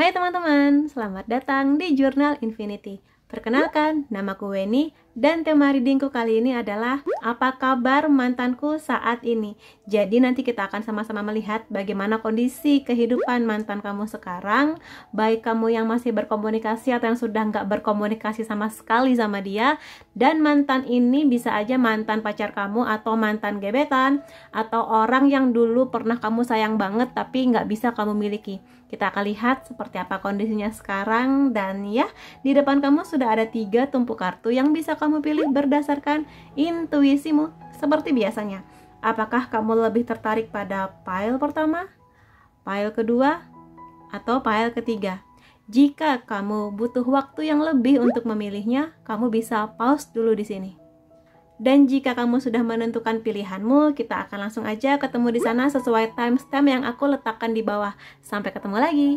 Hai teman-teman, selamat datang di Jurnal Infinity. Perkenalkan, namaku Weni dan tema readingku kali ini adalah apa kabar mantanku saat ini. Jadi nanti kita akan sama-sama melihat bagaimana kondisi kehidupan mantan kamu sekarang, baik kamu yang masih berkomunikasi atau yang sudah nggak berkomunikasi sama sekali sama dia. Dan mantan ini bisa aja mantan pacar kamu atau mantan gebetan atau orang yang dulu pernah kamu sayang banget tapi nggak bisa kamu miliki. Kita akan lihat seperti apa kondisinya sekarang. Dan ya, di depan kamu sudah ada 3 tumpuk kartu yang bisa kamu pilih berdasarkan intuisimu. Seperti biasanya, apakah kamu lebih tertarik pada pile pertama, pile kedua, atau pile ketiga? Jika kamu butuh waktu yang lebih untuk memilihnya, kamu bisa pause dulu di sini. Dan jika kamu sudah menentukan pilihanmu, kita akan langsung aja ketemu di sana sesuai timestamp yang aku letakkan di bawah. Sampai ketemu lagi.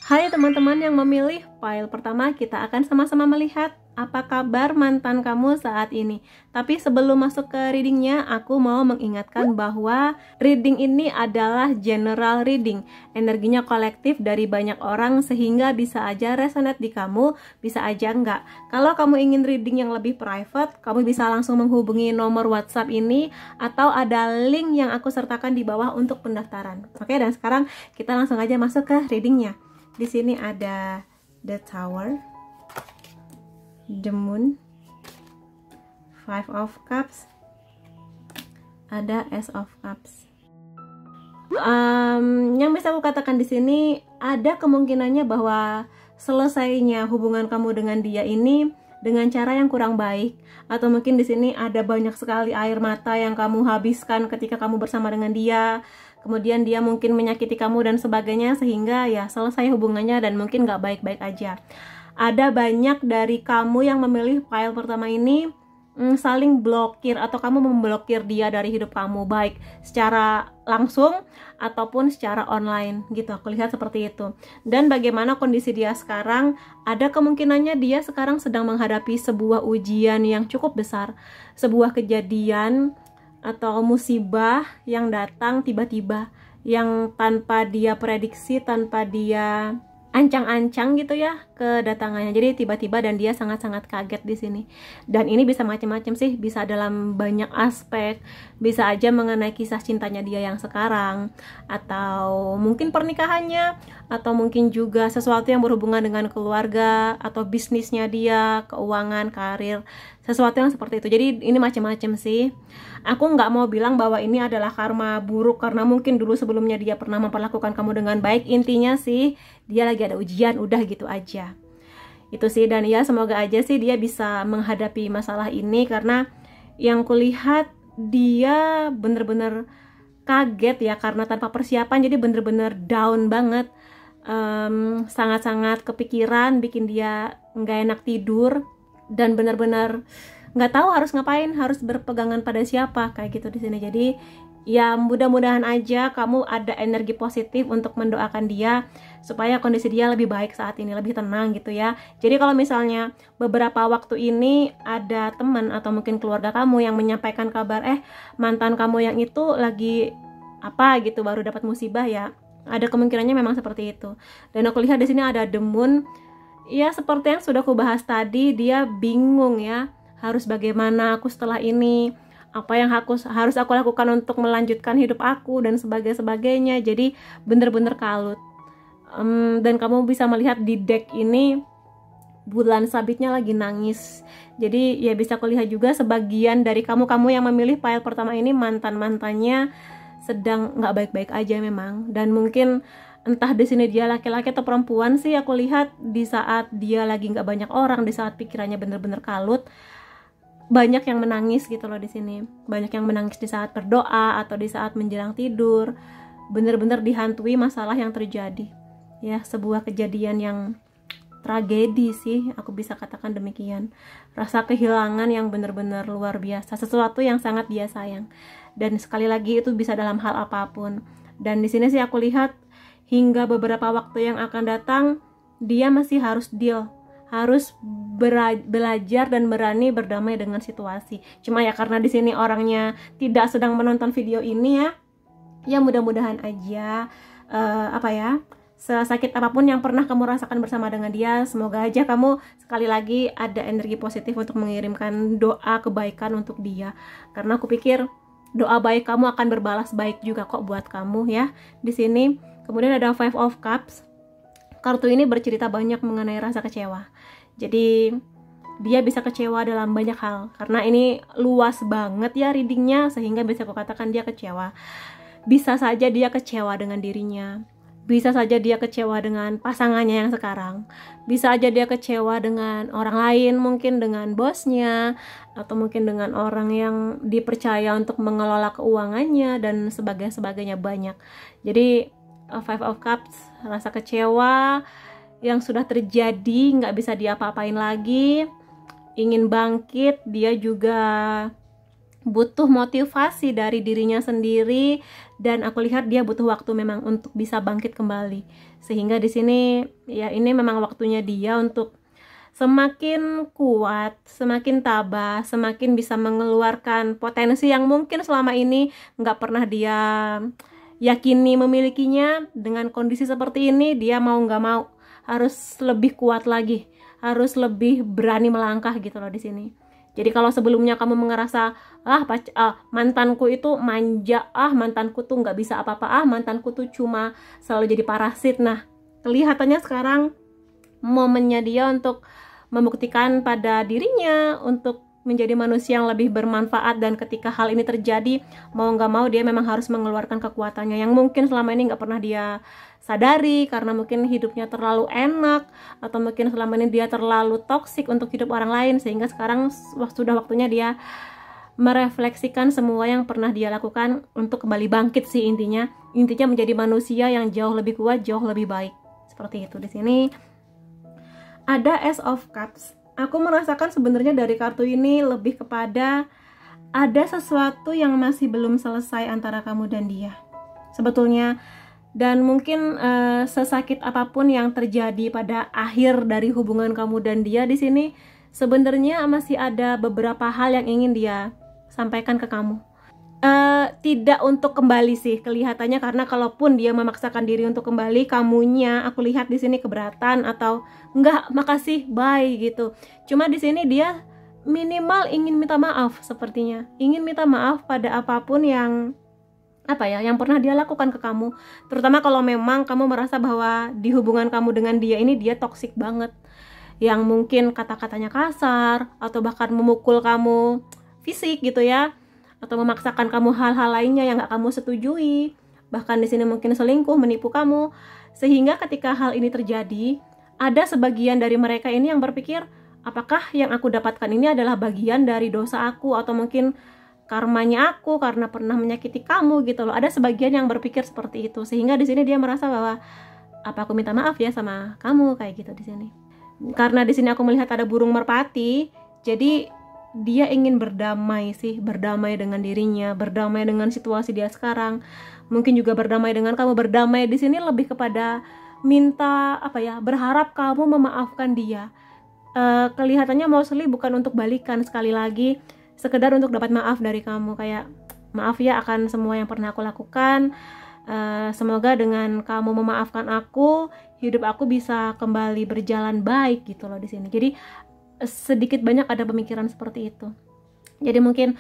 Hai teman-teman yang memilih pile pertama, kita akan sama-sama melihat apa kabar mantan kamu saat ini. Tapi sebelum masuk ke readingnya, aku mau mengingatkan bahwa reading ini adalah general reading. Energinya kolektif dari banyak orang sehingga bisa aja resonate di kamu, bisa aja enggak. Kalau kamu ingin reading yang lebih private, kamu bisa langsung menghubungi nomor WhatsApp ini atau ada link yang aku sertakan di bawah untuk pendaftaran. Oke, dan sekarang kita langsung aja masuk ke readingnya. Di sini ada The Tower, The Moon, Five of Cups, ada Ace of Cups. Yang bisa aku katakan di sini ada kemungkinannya bahwa selesainya hubungan kamu dengan dia ini dengan cara yang kurang baik, atau mungkin di sini ada banyak sekali air mata yang kamu habiskan ketika kamu bersama dengan dia. Kemudian dia mungkin menyakiti kamu dan sebagainya sehingga ya selesai hubungannya dan mungkin gak baik-baik aja. Ada banyak dari kamu yang memilih pile pertama ini saling blokir atau kamu memblokir dia dari hidup kamu, baik secara langsung ataupun secara online gitu. Aku lihat seperti itu. Dan bagaimana kondisi dia sekarang, ada kemungkinannya dia sekarang sedang menghadapi sebuah ujian yang cukup besar, sebuah kejadian atau musibah yang datang tiba-tiba, yang tanpa dia prediksi, tanpa dia ancang-ancang gitu ya kedatangannya. Jadi tiba-tiba dan dia sangat-sangat kaget di sini. Dan ini bisa macam-macam sih, bisa dalam banyak aspek, bisa aja mengenai kisah cintanya dia yang sekarang, atau mungkin pernikahannya, atau mungkin juga sesuatu yang berhubungan dengan keluarga atau bisnisnya dia, keuangan, karir, sesuatu yang seperti itu. Jadi ini macam-macam sih. Aku nggak mau bilang bahwa ini adalah karma buruk karena mungkin dulu sebelumnya dia pernah memperlakukan kamu dengan baik. Intinya sih dia lagi ada ujian, udah gitu aja. Itu sih, dan ya semoga aja sih dia bisa menghadapi masalah ini, karena yang kulihat dia bener-bener kaget ya karena tanpa persiapan, jadi bener-bener down banget. Sangat-sangat kepikiran, bikin dia nggak enak tidur dan bener-bener nggak tahu harus ngapain, harus berpegangan pada siapa kayak gitu di sini. Jadi ya mudah-mudahan aja kamu ada energi positif untuk mendoakan dia supaya kondisi dia lebih baik saat ini, lebih tenang gitu ya. Jadi kalau misalnya beberapa waktu ini ada teman atau mungkin keluarga kamu yang menyampaikan kabar mantan kamu yang itu lagi apa gitu, baru dapat musibah, ya ada kemungkinannya memang seperti itu. Dan aku lihat di sini ada The Moon. Ya seperti yang sudah aku bahas tadi, dia bingung ya, harus bagaimana aku setelah ini, apa yang harus aku lakukan untuk melanjutkan hidup aku dan sebagainya. Jadi bener-bener kalut. Dan kamu bisa melihat di deck ini bulan sabitnya lagi nangis. Jadi ya bisa aku lihat juga sebagian dari kamu yang memilih pile pertama ini mantannya sedang nggak baik-baik aja memang. Dan mungkin entah di sini dia laki-laki atau perempuan sih, aku lihat di saat dia lagi nggak banyak orang, di saat pikirannya bener-bener kalut, banyak yang menangis gitu loh di sini. Banyak yang menangis di saat berdoa atau di saat menjelang tidur. Bener-bener dihantui masalah yang terjadi. Ya, sebuah kejadian yang tragedi sih, aku bisa katakan demikian. Rasa kehilangan yang bener-bener luar biasa, sesuatu yang sangat dia sayang. Dan sekali lagi itu bisa dalam hal apapun. Dan di sini sih aku lihat hingga beberapa waktu yang akan datang dia masih harus deal, harus belajar dan berani berdamai dengan situasi. Cuma ya karena di sini orangnya tidak sedang menonton video ini ya mudah-mudahan aja sesakit apapun yang pernah kamu rasakan bersama dengan dia, semoga aja kamu sekali lagi ada energi positif untuk mengirimkan doa kebaikan untuk dia. Karena aku pikir doa baik kamu akan berbalas baik juga kok buat kamu ya. Di sini kemudian ada Five of Cups. Kartu ini bercerita banyak mengenai rasa kecewa. Jadi dia bisa kecewa dalam banyak hal, karena ini luas banget ya readingnya, sehingga bisa aku katakan dia kecewa. Bisa saja dia kecewa dengan dirinya, bisa saja dia kecewa dengan pasangannya yang sekarang, bisa aja dia kecewa dengan orang lain, mungkin dengan bosnya, atau mungkin dengan orang yang dipercaya untuk mengelola keuangannya, dan sebagainya banyak. Jadi Five of Cups, rasa kecewa yang sudah terjadi, nggak bisa diapa-apain lagi, ingin bangkit. Dia juga butuh motivasi dari dirinya sendiri, dan aku lihat dia butuh waktu memang untuk bisa bangkit kembali. Sehingga di sini ya ini memang waktunya dia untuk semakin kuat, semakin tabah, semakin bisa mengeluarkan potensi yang mungkin selama ini nggak pernah dia yakini memilikinya. Dengan kondisi seperti ini, dia mau nggak mau harus lebih kuat lagi, harus lebih berani melangkah gitu loh di sini. Jadi kalau sebelumnya kamu ngerasa mantanku itu manja, mantanku tuh nggak bisa apa-apa, mantanku tuh cuma selalu jadi parasit. Nah, kelihatannya sekarang momennya dia untuk membuktikan pada dirinya untuk menjadi manusia yang lebih bermanfaat. Dan ketika hal ini terjadi, mau nggak mau dia memang harus mengeluarkan kekuatannya yang mungkin selama ini nggak pernah dia sadari, karena mungkin hidupnya terlalu enak, atau mungkin selama ini dia terlalu toksik untuk hidup orang lain, sehingga sekarang sudah waktunya dia merefleksikan semua yang pernah dia lakukan untuk kembali bangkit sih intinya menjadi manusia yang jauh lebih kuat, jauh lebih baik. Seperti itu. Di sini ada Ace of Cups. Aku merasakan sebenarnya dari kartu ini lebih kepada ada sesuatu yang masih belum selesai antara kamu dan dia sebetulnya. Dan mungkin sesakit apapun yang terjadi pada akhir dari hubungan kamu dan dia, di sini sebenarnya masih ada beberapa hal yang ingin dia sampaikan ke kamu. Tidak untuk kembali sih kelihatannya, karena kalaupun dia memaksakan diri untuk kembali, kamunya aku lihat di sini keberatan atau enggak, makasih, bye gitu. Cuma di sini dia minimal ingin minta maaf, sepertinya ingin minta maaf pada apapun yang yang pernah dia lakukan ke kamu. Terutama kalau memang kamu merasa bahwa di hubungan kamu dengan dia ini dia toksik banget, yang mungkin kata-katanya kasar, atau bahkan memukul kamu fisik gitu ya, atau memaksakan kamu hal-hal lainnya yang gak kamu setujui, bahkan di sini mungkin selingkuh, menipu kamu. Sehingga ketika hal ini terjadi, ada sebagian dari mereka ini yang berpikir, apakah yang aku dapatkan ini adalah bagian dari dosa aku, atau mungkin karmanya aku karena pernah menyakiti kamu gitu loh. Ada sebagian yang berpikir seperti itu, sehingga di sini dia merasa bahwa apa aku minta maaf ya sama kamu, kayak gitu di sini. Karena di sini aku melihat ada burung merpati, jadi dia ingin berdamai dengan dirinya, berdamai dengan situasi dia sekarang, mungkin juga berdamai dengan kamu. Berdamai di sini lebih kepada minta berharap kamu memaafkan dia. Kelihatannya mostly bukan untuk balikan, sekali lagi sekedar untuk dapat maaf dari kamu, kayak maaf ya akan semua yang pernah aku lakukan. Semoga dengan kamu memaafkan aku, hidup aku bisa kembali berjalan baik gitu loh di sini. Jadi sedikit banyak ada pemikiran seperti itu. Jadi mungkin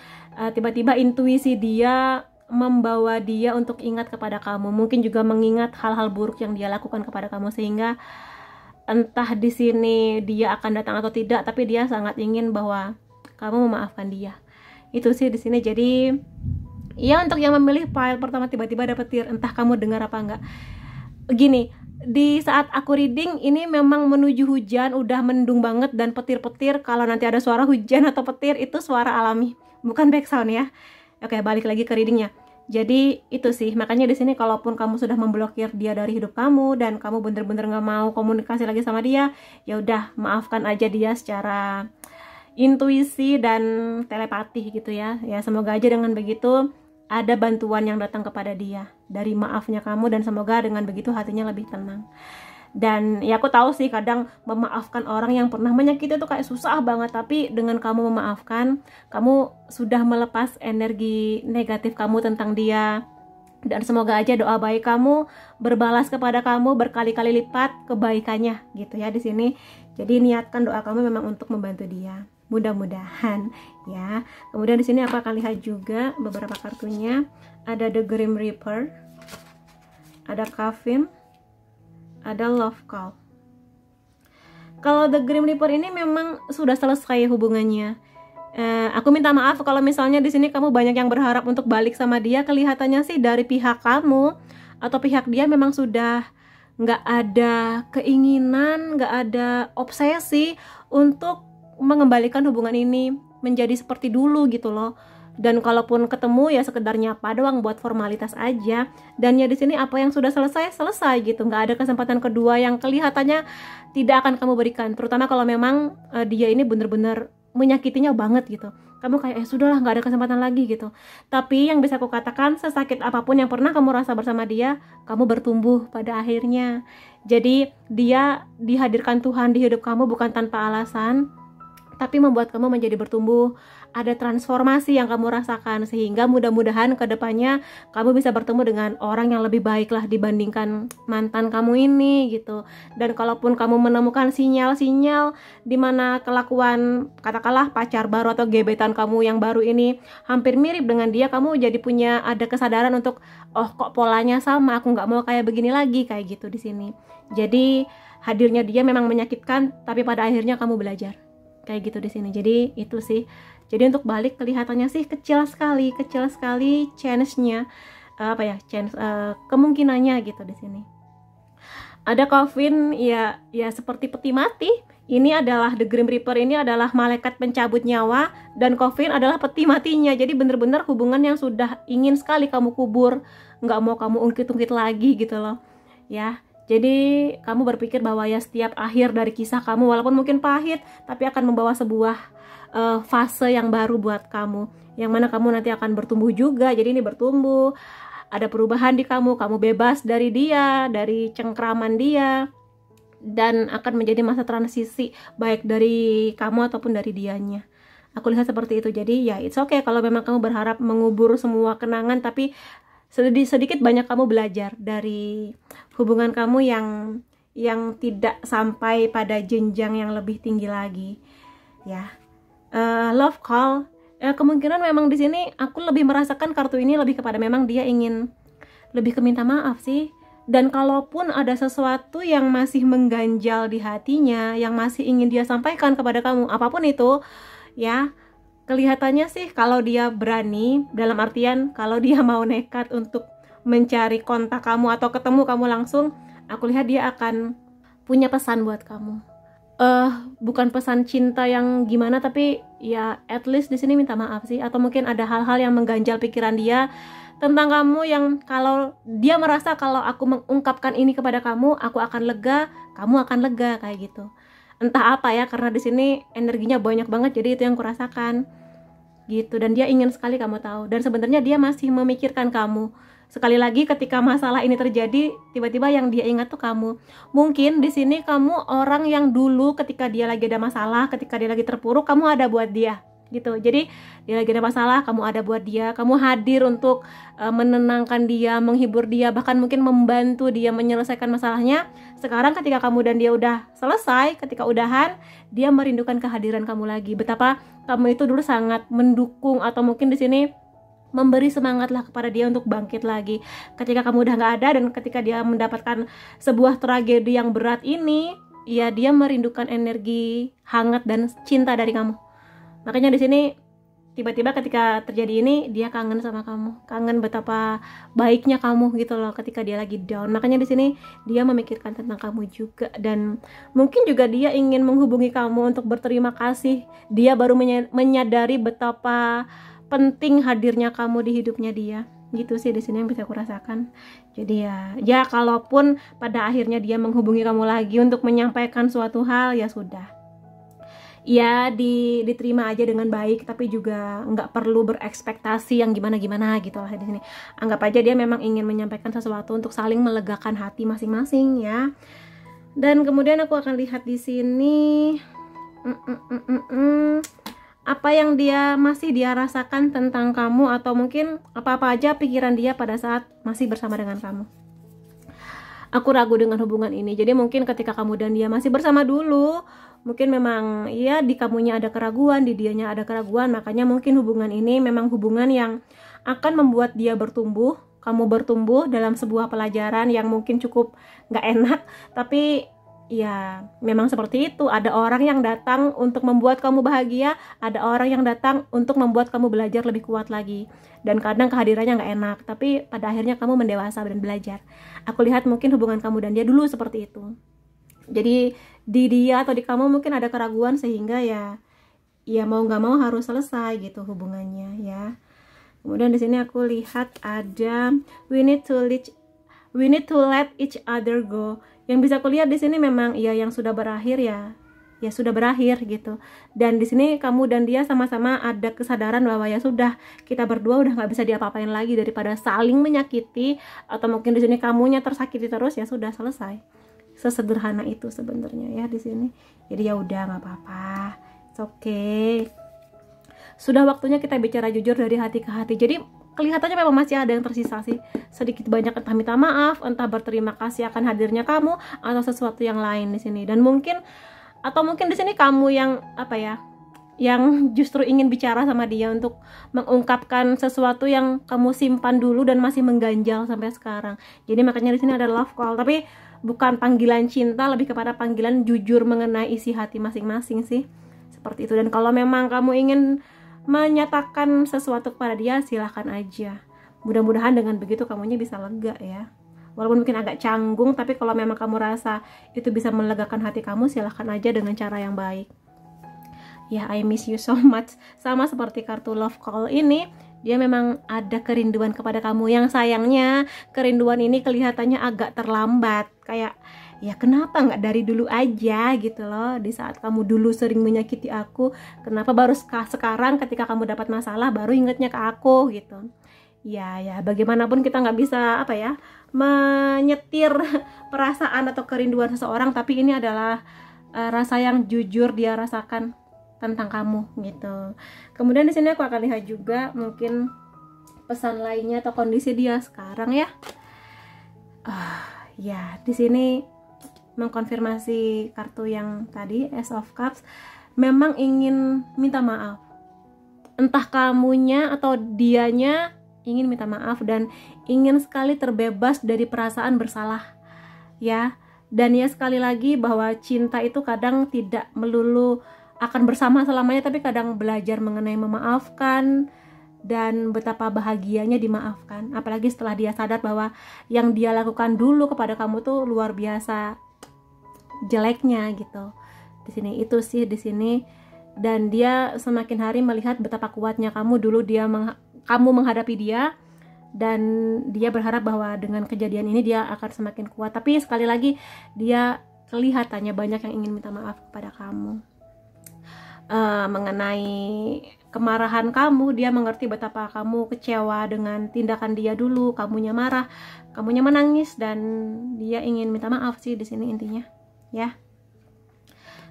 tiba-tiba intuisi dia membawa dia untuk ingat kepada kamu, mungkin juga mengingat hal-hal buruk yang dia lakukan kepada kamu, sehingga entah di sini dia akan datang atau tidak, tapi dia sangat ingin bahwa kamu memaafkan dia. Itu sih di sini. Jadi ya untuk yang memilih pile pertama tiba-tiba ada petir, entah kamu dengar apa enggak. Gini, di saat aku reading ini memang menuju hujan, udah mendung banget dan petir-petir. Kalau nanti ada suara hujan atau petir, itu suara alami, bukan background ya. Oke, balik lagi ke readingnya. Jadi itu sih, makanya di sini kalaupun kamu sudah memblokir dia dari hidup kamu dan kamu bener-bener nggak mau komunikasi lagi sama dia, ya udah maafkan aja dia secara intuisi dan telepati gitu ya. Ya semoga aja dengan begitu ada bantuan yang datang kepada dia dari maafnya kamu, dan semoga dengan begitu hatinya lebih tenang. Dan ya aku tahu sih kadang memaafkan orang yang pernah menyakiti itu kayak susah banget, tapi dengan kamu memaafkan, kamu sudah melepas energi negatif kamu tentang dia, Dan semoga aja doa baik kamu berbalas kepada kamu berkali-kali lipat kebaikannya gitu ya di sini. Jadi niatkan doa kamu memang untuk membantu dia. Mudah-mudahan ya. Kemudian di sini aku akan lihat juga beberapa kartunya. Ada The Grim Reaper, ada Coffin, ada Love Call. Kalau The Grim Reaper ini memang sudah selesai hubungannya. Aku minta maaf kalau misalnya di sini kamu banyak yang berharap untuk balik sama dia. Kelihatannya sih dari pihak kamu atau pihak dia memang sudah nggak ada keinginan, nggak ada obsesi untuk mengembalikan hubungan ini menjadi seperti dulu gitu loh. Dan kalaupun ketemu ya sekedar nyapa doang buat formalitas aja. Dan ya di sini apa yang sudah selesai gitu, nggak ada kesempatan kedua yang kelihatannya tidak akan kamu berikan. Terutama kalau memang dia ini bener-bener menyakitinya banget gitu. Kamu kayak sudahlah, nggak ada kesempatan lagi gitu. Tapi yang bisa aku katakan, sesakit apapun yang pernah kamu rasa bersama dia, kamu bertumbuh pada akhirnya. Jadi dia dihadirkan Tuhan di hidup kamu bukan tanpa alasan, tapi membuat kamu menjadi bertumbuh. Ada transformasi yang kamu rasakan, sehingga mudah-mudahan ke depannya kamu bisa bertemu dengan orang yang lebih baik lah dibandingkan mantan kamu ini gitu. Dan kalaupun kamu menemukan sinyal-sinyal di mana kelakuan katakanlah pacar baru atau gebetan kamu yang baru ini hampir mirip dengan dia, kamu jadi punya ada kesadaran untuk oh kok polanya sama, aku nggak mau kayak begini lagi, kayak gitu di sini. Jadi hadirnya dia memang menyakitkan, tapi pada akhirnya kamu belajar. Kayak gitu di sini. Jadi itu sih. Jadi untuk balik kelihatannya sih kecil sekali chance-nya, kemungkinannya gitu di sini. Ada Coffin, ya seperti peti mati. Ini adalah The Grim Reaper, ini adalah malaikat pencabut nyawa, dan Coffin adalah peti matinya. Jadi bener-bener hubungan yang sudah ingin sekali kamu kubur, nggak mau kamu ungkit-ungkit lagi gitu loh. Ya. Jadi kamu berpikir bahwa ya setiap akhir dari kisah kamu walaupun mungkin pahit, tapi akan membawa sebuah fase yang baru buat kamu, yang mana kamu nanti akan bertumbuh juga. Jadi ini bertumbuh, ada perubahan di kamu bebas dari dia, dari cengkraman dia, dan akan menjadi masa transisi baik dari kamu ataupun dari dianya. Aku lihat seperti itu. Jadi ya it's okay kalau memang kamu berharap mengubur semua kenangan, tapi sedikit banyak kamu belajar dari hubungan kamu yang tidak sampai pada jenjang yang lebih tinggi lagi ya. Love Call, kemungkinan memang di sini aku lebih merasakan kartu ini lebih kepada memang dia ingin lebih ke minta maaf sih. Dan kalaupun ada sesuatu yang masih mengganjal di hatinya, yang masih ingin dia sampaikan kepada kamu, apapun itu ya, kelihatannya sih kalau dia berani, dalam artian kalau dia mau nekat untuk mencari kontak kamu atau ketemu kamu langsung, aku lihat dia akan punya pesan buat kamu. Bukan pesan cinta yang gimana, tapi ya at least di sini minta maaf sih, atau mungkin ada hal-hal yang mengganjal pikiran dia tentang kamu, yang kalau dia merasa kalau aku mengungkapkan ini kepada kamu, aku akan lega, kamu akan lega, kayak gitu. Entah apa ya, karena di sini energinya banyak banget, jadi itu yang kurasakan gitu. Dan dia ingin sekali kamu tahu, dan sebenarnya dia masih memikirkan kamu. Sekali lagi ketika masalah ini terjadi, tiba-tiba yang dia ingat tuh kamu. Mungkin di sini kamu orang yang dulu ketika dia lagi ada masalah, ketika dia lagi terpuruk, kamu ada buat dia gitu. Jadi dia lagi ada masalah, kamu ada buat dia, kamu hadir untuk menenangkan dia, menghibur dia, bahkan mungkin membantu dia menyelesaikan masalahnya. Sekarang ketika kamu dan dia udah selesai, ketika udahan, dia merindukan kehadiran kamu lagi. Betapa kamu itu dulu sangat mendukung, atau mungkin di sini memberi semangat lah kepada dia untuk bangkit lagi ketika kamu udah nggak ada. Dan ketika dia mendapatkan sebuah tragedi yang berat ini, ya dia merindukan energi hangat dan cinta dari kamu. Makanya di sini tiba-tiba ketika terjadi ini, dia kangen sama kamu, kangen betapa baiknya kamu gitu loh ketika dia lagi down. Makanya di sini dia memikirkan tentang kamu juga, dan mungkin juga dia ingin menghubungi kamu untuk berterima kasih. Dia baru menyadari betapa penting hadirnya kamu di hidupnya dia. Gitu sih di sini yang bisa aku rasakan. Jadi ya kalaupun pada akhirnya dia menghubungi kamu lagi untuk menyampaikan suatu hal, ya sudah. Ya diterima aja dengan baik, tapi juga nggak perlu berekspektasi yang gimana-gimana gitu lah di sini. Anggap aja dia memang ingin menyampaikan sesuatu untuk saling melegakan hati masing-masing ya. Dan kemudian aku akan lihat di sini apa yang masih dia rasakan tentang kamu, atau mungkin apa-apa aja pikiran dia pada saat masih bersama dengan kamu. Aku ragu dengan hubungan ini. Jadi mungkin ketika kamu dan dia masih bersama dulu, mungkin memang ya di kamunya ada keraguan, di dianya ada keraguan, makanya mungkin hubungan ini memang hubungan yang akan membuat dia bertumbuh, kamu bertumbuh dalam sebuah pelajaran yang mungkin cukup gak enak, tapi ya memang seperti itu. Ada orang yang datang untuk membuat kamu bahagia, ada orang yang datang untuk membuat kamu belajar lebih kuat lagi, dan kadang kehadirannya gak enak, tapi pada akhirnya kamu mendewasa dan belajar. Aku lihat mungkin hubungan kamu dan dia dulu seperti itu. Jadi di dia atau di kamu mungkin ada keraguan, sehingga ya mau gak mau harus selesai gitu hubungannya ya. Kemudian di sini aku lihat ada we need to let each other go. Yang bisa aku lihat di sini memang ya yang sudah berakhir ya sudah berakhir gitu. Dan di sini kamu dan dia sama-sama ada kesadaran bahwa ya sudah, kita berdua udah nggak bisa diapa-apain lagi daripada saling menyakiti, atau mungkin di sini kamunya tersakiti terus, ya sudah selesai. Sesederhana itu sebenarnya ya di sini. Jadi ya udah nggak apa-apa, it's okay. Sudah waktunya kita bicara jujur dari hati ke hati. Jadi kelihatannya memang masih ada yang tersisa sih, sedikit banyak, entah minta maaf, entah berterima kasih akan hadirnya kamu, atau sesuatu yang lain di sini. Dan mungkin di sini kamu yang yang justru ingin bicara sama dia untuk mengungkapkan sesuatu yang kamu simpan dulu dan masih mengganjal sampai sekarang. Jadi makanya di sini ada love call, tapi bukan panggilan cinta, lebih kepada panggilan jujur mengenai isi hati masing-masing sih, seperti itu. Dan kalau memang kamu ingin menyatakan sesuatu kepada dia, silahkan aja. Mudah-mudahan dengan begitu kamunya bisa lega ya. Walaupun mungkin agak canggung, tapi kalau memang kamu rasa itu bisa melegakan hati kamu, silahkan aja dengan cara yang baik. Ya, I miss you so much. Sama seperti kartu love call ini, dia memang ada kerinduan kepada kamu. Yang sayangnya kerinduan ini kelihatannya agak terlambat. Kayak ya kenapa nggak dari dulu aja gitu loh. Di saat kamu dulu sering menyakiti aku, kenapa baru sekarang ketika kamu dapat masalah baru ingetnya ke aku gitu. Ya bagaimanapun kita nggak bisa menyetir perasaan atau kerinduan seseorang, tapi ini adalah rasa yang jujur dia rasakan tentang kamu gitu. Kemudian di sini aku akan lihat juga mungkin pesan lainnya atau kondisi dia sekarang ya. Ya di sini mengkonfirmasi kartu yang tadi, Ace of Cups, memang ingin minta maaf. Entah kamunya atau dianya ingin minta maaf dan ingin sekali terbebas dari perasaan bersalah ya. Dan ya sekali lagi bahwa cinta itu kadang tidak melulu akan bersama selamanya, tapi kadang belajar mengenai memaafkan dan betapa bahagianya dimaafkan. Apalagi setelah dia sadar bahwa yang dia lakukan dulu kepada kamu tuh luar biasa jeleknya gitu. Di sini itu sih di sini. Dan dia semakin hari melihat betapa kuatnya kamu dulu, kamu menghadapi dia, dan dia berharap bahwa dengan kejadian ini dia akan semakin kuat. Tapi sekali lagi dia kelihatannya banyak yang ingin minta maaf kepada kamu. Mengenai kemarahan kamu, dia mengerti betapa kamu kecewa dengan tindakan dia dulu, kamunya marah, kamunya menangis, dan dia ingin minta maaf sih di sini intinya ya.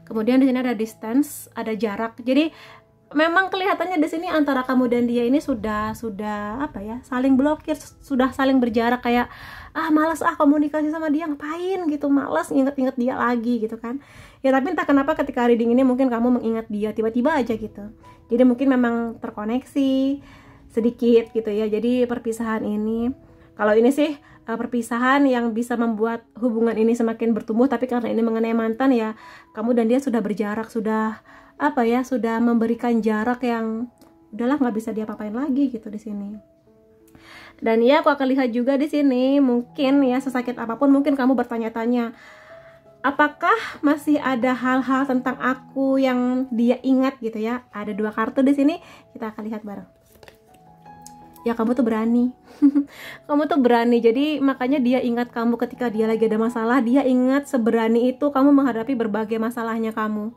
Kemudian di sini ada distance, ada jarak. Jadi memang kelihatannya di sini antara kamu dan dia ini sudah saling blokir, sudah saling berjarak, kayak malas komunikasi sama dia, ngapain gitu, malas inget-inget dia lagi gitu kan ya. Tapi entah kenapa ketika reading ini mungkin kamu mengingat dia tiba-tiba aja gitu. Jadi mungkin memang terkoneksi sedikit gitu ya. Jadi perpisahan ini, kalau ini sih perpisahan yang bisa membuat hubungan ini semakin bertumbuh, tapi karena ini mengenai mantan ya, kamu dan dia sudah berjarak, sudah sudah memberikan jarak yang udahlah nggak bisa diapa-apain lagi gitu di sini. Dan ya aku akan lihat juga di sini mungkin ya, sesakit apapun mungkin kamu bertanya-tanya, apakah masih ada hal-hal tentang aku yang dia ingat gitu ya. Ada 2 kartu di sini, kita akan lihat bareng. Ya kamu tuh berani. Kamu tuh berani, jadi makanya dia ingat kamu ketika dia lagi ada masalah. Dia ingat seberani itu kamu menghadapi berbagai masalahnya kamu.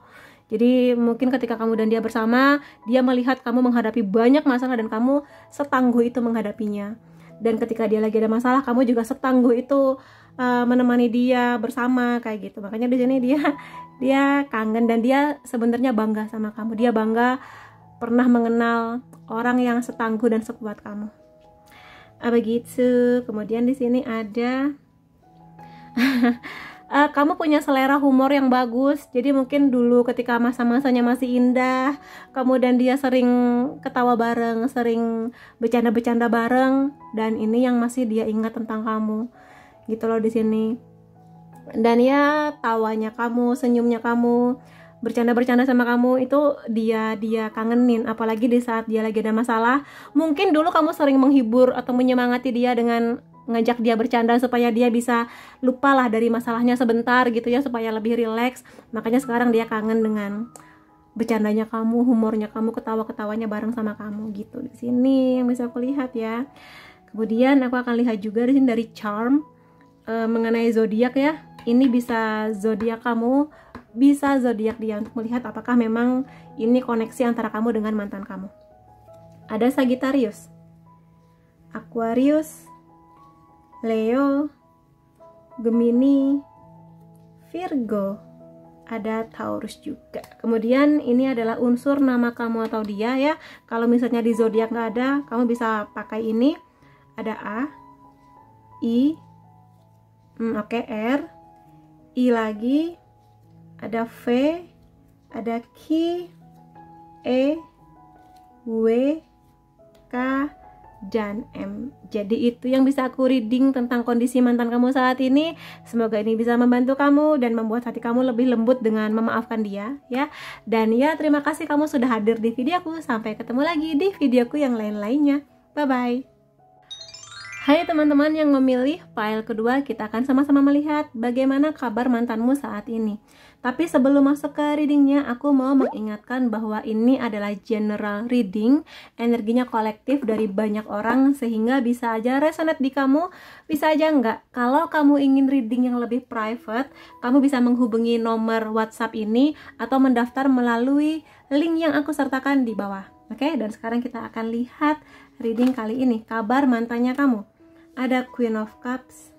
Jadi mungkin ketika kamu dan dia bersama, dia melihat kamu menghadapi banyak masalah dan kamu setangguh itu menghadapinya. Dan ketika dia lagi ada masalah, kamu juga setangguh itu menemani dia bersama kayak gitu. Makanya di sini dia kangen dan dia sebenarnya bangga sama kamu. Dia bangga pernah mengenal orang yang setangguh dan sekuat kamu. Begitu. Kemudian di sini ada kamu punya selera humor yang bagus. Jadi mungkin dulu ketika masa-masanya masih indah, kamu dan dia sering ketawa bareng, sering bercanda-bercanda bareng, dan ini yang masih dia ingat tentang kamu. Gitu loh di sini. Dan ya, tawanya kamu, senyumnya kamu, bercanda-bercanda sama kamu itu dia kangenin. Apalagi di saat dia lagi ada masalah. Mungkin dulu kamu sering menghibur atau menyemangati dia dengan ngajak dia bercanda supaya dia bisa lupa lah dari masalahnya sebentar gitu ya, supaya lebih rileks. Makanya sekarang dia kangen dengan bercandanya kamu, humornya kamu, ketawa-ketawanya bareng sama kamu gitu. Di sini yang bisa aku lihat ya. Kemudian aku akan lihat juga di sini dari charm mengenai zodiak ya. Ini bisa zodiak kamu, bisa zodiak dia, untuk melihat apakah memang ini koneksi antara kamu dengan mantan kamu. Ada Sagittarius, Aquarius, Leo, Gemini, Virgo, ada Taurus juga. Kemudian ini adalah unsur nama kamu atau dia ya. Kalau misalnya di zodiak nggak ada, kamu bisa pakai ini. Ada A, I, R, I lagi, ada V, ada Q, E, W, K, dan M. Jadi itu yang bisa aku reading tentang kondisi mantan kamu saat ini. Semoga ini bisa membantu kamu dan membuat hati kamu lebih lembut dengan memaafkan dia ya. Dan ya, terima kasih kamu sudah hadir di videoku. Sampai ketemu lagi di videoku yang lain-lainnya. Bye bye. Hai teman-teman yang memilih file kedua, kita akan sama-sama melihat bagaimana kabar mantanmu saat ini. Tapi sebelum masuk ke readingnya, aku mau mengingatkan bahwa ini adalah general reading, energinya kolektif dari banyak orang, sehingga bisa aja resonate di kamu, bisa aja enggak. Kalau kamu ingin reading yang lebih private, kamu bisa menghubungi nomor WhatsApp ini atau mendaftar melalui link yang aku sertakan di bawah. Oke, dan sekarang kita akan lihat reading kali ini, kabar mantannya kamu. Ada Queen of Cups,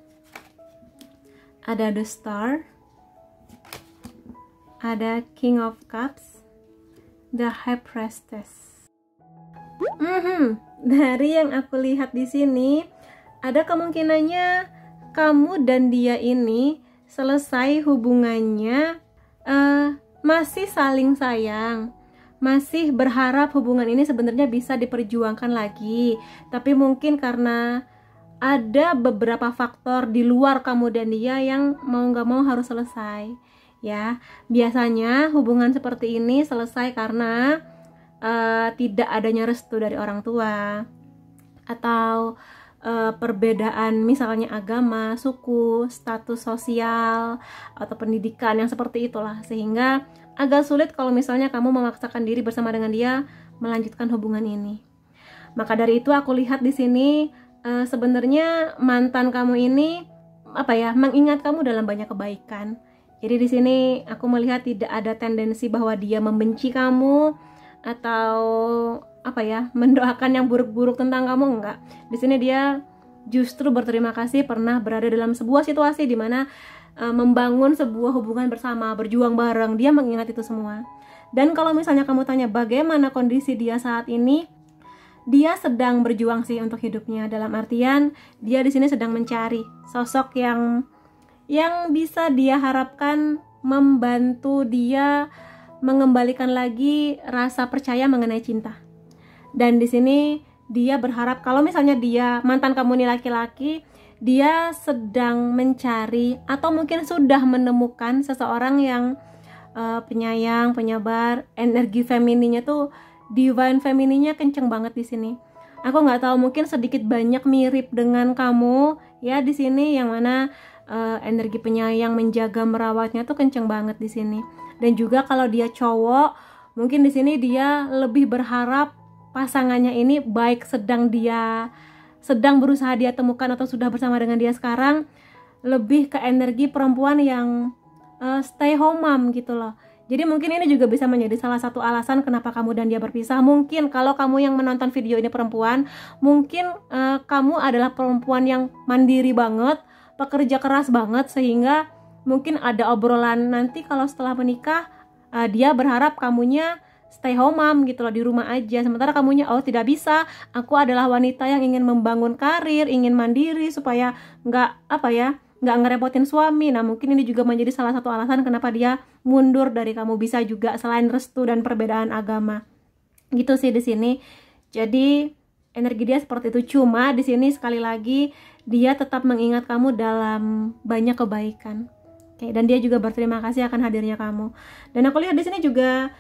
ada The Star, ada King of Cups, The High Priestess. Dari yang aku lihat di sini, ada kemungkinannya kamu dan dia ini selesai hubungannya, masih saling sayang, masih berharap hubungan ini sebenarnya bisa diperjuangkan lagi. Tapi mungkin karena ada beberapa faktor di luar kamu dan dia yang mau gak mau harus selesai ya. Biasanya hubungan seperti ini selesai karena tidak adanya restu dari orang tua, atau perbedaan misalnya agama, suku, status sosial, atau pendidikan yang seperti itulah, sehingga agak sulit kalau misalnya kamu memaksakan diri bersama dengan dia melanjutkan hubungan ini. Maka dari itu aku lihat di sini sebenarnya mantan kamu ini mengingat kamu dalam banyak kebaikan. Jadi di sini aku melihat tidak ada tendensi bahwa dia membenci kamu atau mendoakan yang buruk-buruk tentang kamu, enggak. Di sini dia justru berterima kasih pernah berada dalam sebuah situasi di mana membangun sebuah hubungan bersama, berjuang bareng. Dia mengingat itu semua. Dan kalau misalnya kamu tanya bagaimana kondisi dia saat ini, dia sedang berjuang sih untuk hidupnya. Dalam artian dia di sini sedang mencari sosok yang bisa dia harapkan membantu dia mengembalikan lagi rasa percaya mengenai cinta. Dan di sini dia berharap kalau misalnya dia, mantan kamu ini laki-laki, dia sedang mencari atau mungkin sudah menemukan seseorang yang penyayang, penyabar, energi femininnya tuh, divine femininnya kenceng banget di sini. Aku nggak tahu, mungkin sedikit banyak mirip dengan kamu ya di sini, yang mana energi penyayang, menjaga, merawatnya tuh kenceng banget di sini. Dan juga kalau dia cowok, mungkin di sini dia lebih berharap pasangannya ini, baik sedang berusaha dia temukan atau sudah bersama dengan dia sekarang, lebih ke energi perempuan yang stay home mom gitu loh. Jadi mungkin ini juga bisa menjadi salah satu alasan kenapa kamu dan dia berpisah. Mungkin kalau kamu yang menonton video ini perempuan, mungkin kamu adalah perempuan yang mandiri banget, pekerja keras banget, sehingga mungkin ada obrolan nanti kalau setelah menikah dia berharap kamunya stay home mom gitu loh, di rumah aja. Sementara kamunya, oh tidak bisa, aku adalah wanita yang ingin membangun karir, ingin mandiri supaya nggak ngerepotin suami. Nah mungkin ini juga menjadi salah satu alasan kenapa dia mundur dari kamu. Bisa juga selain restu dan perbedaan agama gitu sih di sini. Jadi energi dia seperti itu. Cuma di sini sekali lagi dia tetap mengingat kamu dalam banyak kebaikan. Oke, dan dia juga berterima kasih akan hadirnya kamu. Dan aku lihat di sini juga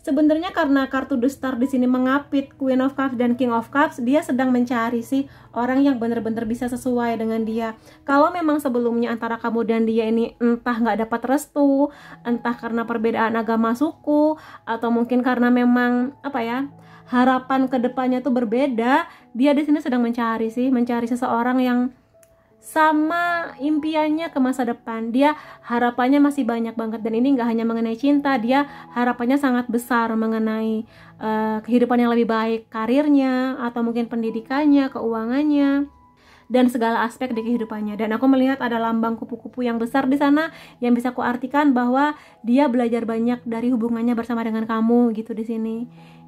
sebenarnya karena kartu The Star di sini mengapit Queen of Cups dan King of Cups, dia sedang mencari sih orang yang benar-benar bisa sesuai dengan dia. Kalau memang sebelumnya antara kamu dan dia ini entah nggak dapat restu, entah karena perbedaan agama, suku, atau mungkin karena memang harapan kedepannya tuh berbeda, dia di sini sedang mencari seseorang yang sama impiannya ke masa depan. Dia harapannya masih banyak banget, dan ini nggak hanya mengenai cinta, dia harapannya sangat besar mengenai kehidupan yang lebih baik, karirnya, atau mungkin pendidikannya, keuangannya, dan segala aspek di kehidupannya. Dan aku melihat ada lambang kupu-kupu yang besar di sana yang bisa kuartikan bahwa dia belajar banyak dari hubungannya bersama dengan kamu gitu di sini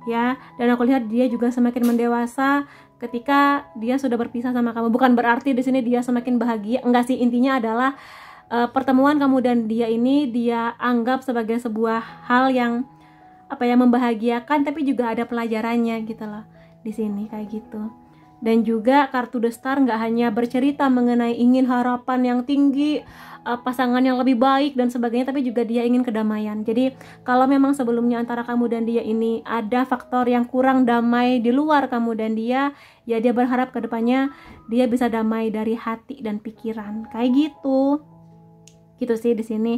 ya. Dan aku lihat dia juga semakin mendewasa ketika dia sudah berpisah sama kamu. Bukan berarti di sini dia semakin bahagia, enggak sih. Intinya adalah pertemuan kamu dan dia ini dia anggap sebagai sebuah hal yang membahagiakan, tapi juga ada pelajarannya gitu loh di sini kayak gitu. Dan juga kartu The Star nggak hanya bercerita mengenai ingin harapan yang tinggi, pasangan yang lebih baik dan sebagainya, tapi juga dia ingin kedamaian. Jadi kalau memang sebelumnya antara kamu dan dia ini ada faktor yang kurang damai di luar kamu dan dia, ya dia berharap kedepannya dia bisa damai dari hati dan pikiran kayak gitu sih di sini.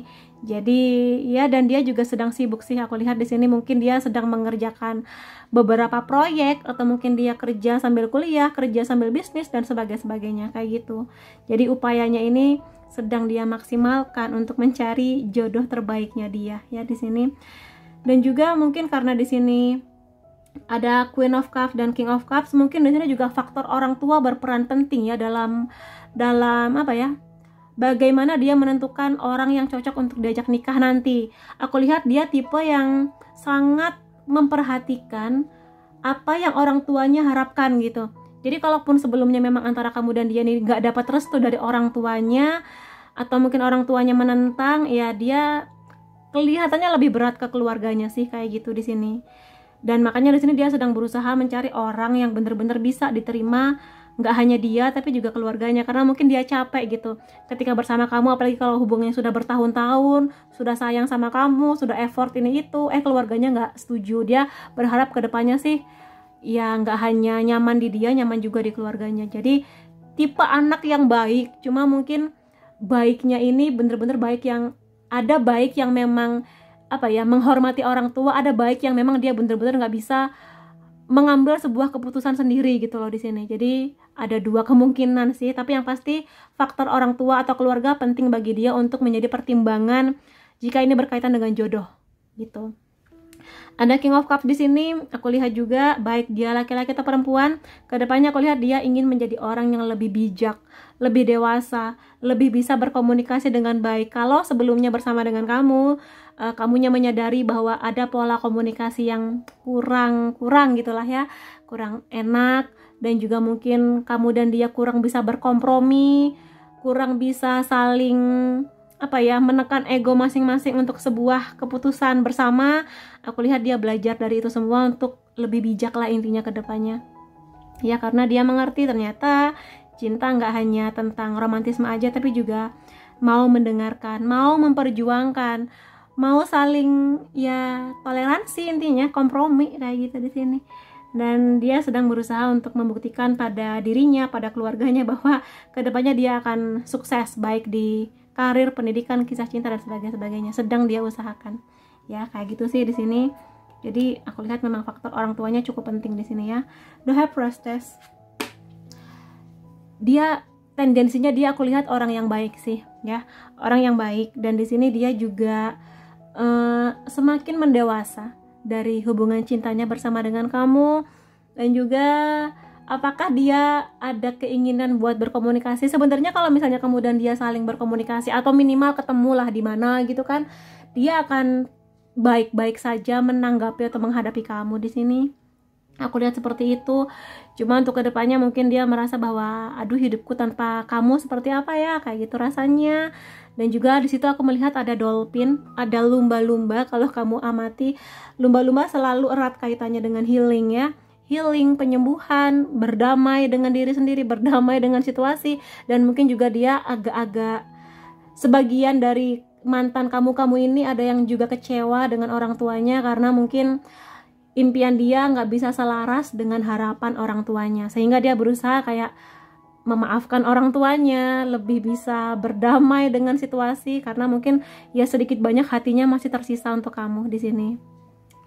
Jadi ya, dan dia juga sedang sibuk sih, aku lihat di sini mungkin dia sedang mengerjakan beberapa proyek, atau mungkin dia kerja sambil kuliah, kerja sambil bisnis dan sebagainya kayak gitu. Jadi upayanya ini sedang dia maksimalkan untuk mencari jodoh terbaiknya dia ya di sini. Dan juga mungkin karena di sini ada Queen of Cups dan King of Cups, mungkin di sini juga faktor orang tua berperan penting ya dalam bagaimana dia menentukan orang yang cocok untuk diajak nikah nanti. Aku lihat dia tipe yang sangat memperhatikan apa yang orang tuanya harapkan gitu. Jadi kalaupun sebelumnya memang antara kamu dan dia ini gak dapat restu dari orang tuanya, atau mungkin orang tuanya menentang, ya dia kelihatannya lebih berat ke keluarganya sih kayak gitu di sini. Dan makanya di sini dia sedang berusaha mencari orang yang benar-benar bisa diterima, nggak hanya dia tapi juga keluarganya, karena mungkin dia capek gitu ketika bersama kamu, apalagi kalau hubungannya sudah bertahun-tahun, sudah sayang sama kamu, sudah effort ini itu, keluarganya nggak setuju. Dia berharap kedepannya sih ya nggak hanya nyaman di dia, nyaman juga di keluarganya. Jadi tipe anak yang baik, cuma mungkin baiknya ini bener-bener baik yang ada, baik yang memang menghormati orang tua, ada baik yang memang dia bener-bener nggak bisa mengambil sebuah keputusan sendiri gitu loh di sini. Jadi ada dua kemungkinan sih, tapi yang pasti faktor orang tua atau keluarga penting bagi dia untuk menjadi pertimbangan jika ini berkaitan dengan jodoh gitu. Ada King of Cups di sini, aku lihat juga baik dia laki-laki atau perempuan, kedepannya aku lihat dia ingin menjadi orang yang lebih bijak, lebih dewasa, lebih bisa berkomunikasi dengan baik. Kalau sebelumnya bersama dengan kamu, kamunya menyadari bahwa ada pola komunikasi yang kurang gitulah ya, kurang enak, dan juga mungkin kamu dan dia kurang bisa berkompromi, kurang bisa saling menekan ego masing-masing untuk sebuah keputusan bersama. Aku lihat dia belajar dari itu semua untuk lebih bijak lah intinya ke depannya ya, karena dia mengerti ternyata cinta nggak hanya tentang romantisme aja, tapi juga mau mendengarkan, mau memperjuangkan, mau saling ya toleransi, intinya kompromi kayak gitu di sini. Dan dia sedang berusaha untuk membuktikan pada dirinya, pada keluarganya bahwa kedepannya dia akan sukses baik di karir, pendidikan, kisah cinta dan sebagainya. Sedang dia usahakan ya kayak gitu sih di sini. Jadi aku lihat memang faktor orang tuanya cukup penting di sini ya. The High Priestess, dia tendensinya dia aku lihat orang yang baik sih ya, orang yang baik. Dan di sini dia juga semakin mendewasa dari hubungan cintanya bersama dengan kamu. Dan juga apakah dia ada keinginan buat berkomunikasi? Sebenarnya kalau misalnya kamu dan dia saling berkomunikasi, atau minimal ketemu lah di mana gitu kan, dia akan baik-baik saja menanggapi atau menghadapi kamu di sini. Aku lihat seperti itu. Cuma untuk kedepannya mungkin dia merasa bahwa aduh, hidupku tanpa kamu seperti apa ya, kayak gitu rasanya. Dan juga di situ aku melihat ada dolphin, ada lumba-lumba. Kalau kamu amati, lumba-lumba selalu erat kaitannya dengan healing ya. Healing, penyembuhan, berdamai dengan diri sendiri, berdamai dengan situasi. Dan mungkin juga dia agak-agak, sebagian dari mantan kamu ini ada yang juga kecewa dengan orang tuanya karena mungkin impian dia nggak bisa selaras dengan harapan orang tuanya, sehingga dia berusaha kayak memaafkan orang tuanya, lebih bisa berdamai dengan situasi karena mungkin ya sedikit banyak hatinya masih tersisa untuk kamu di sini.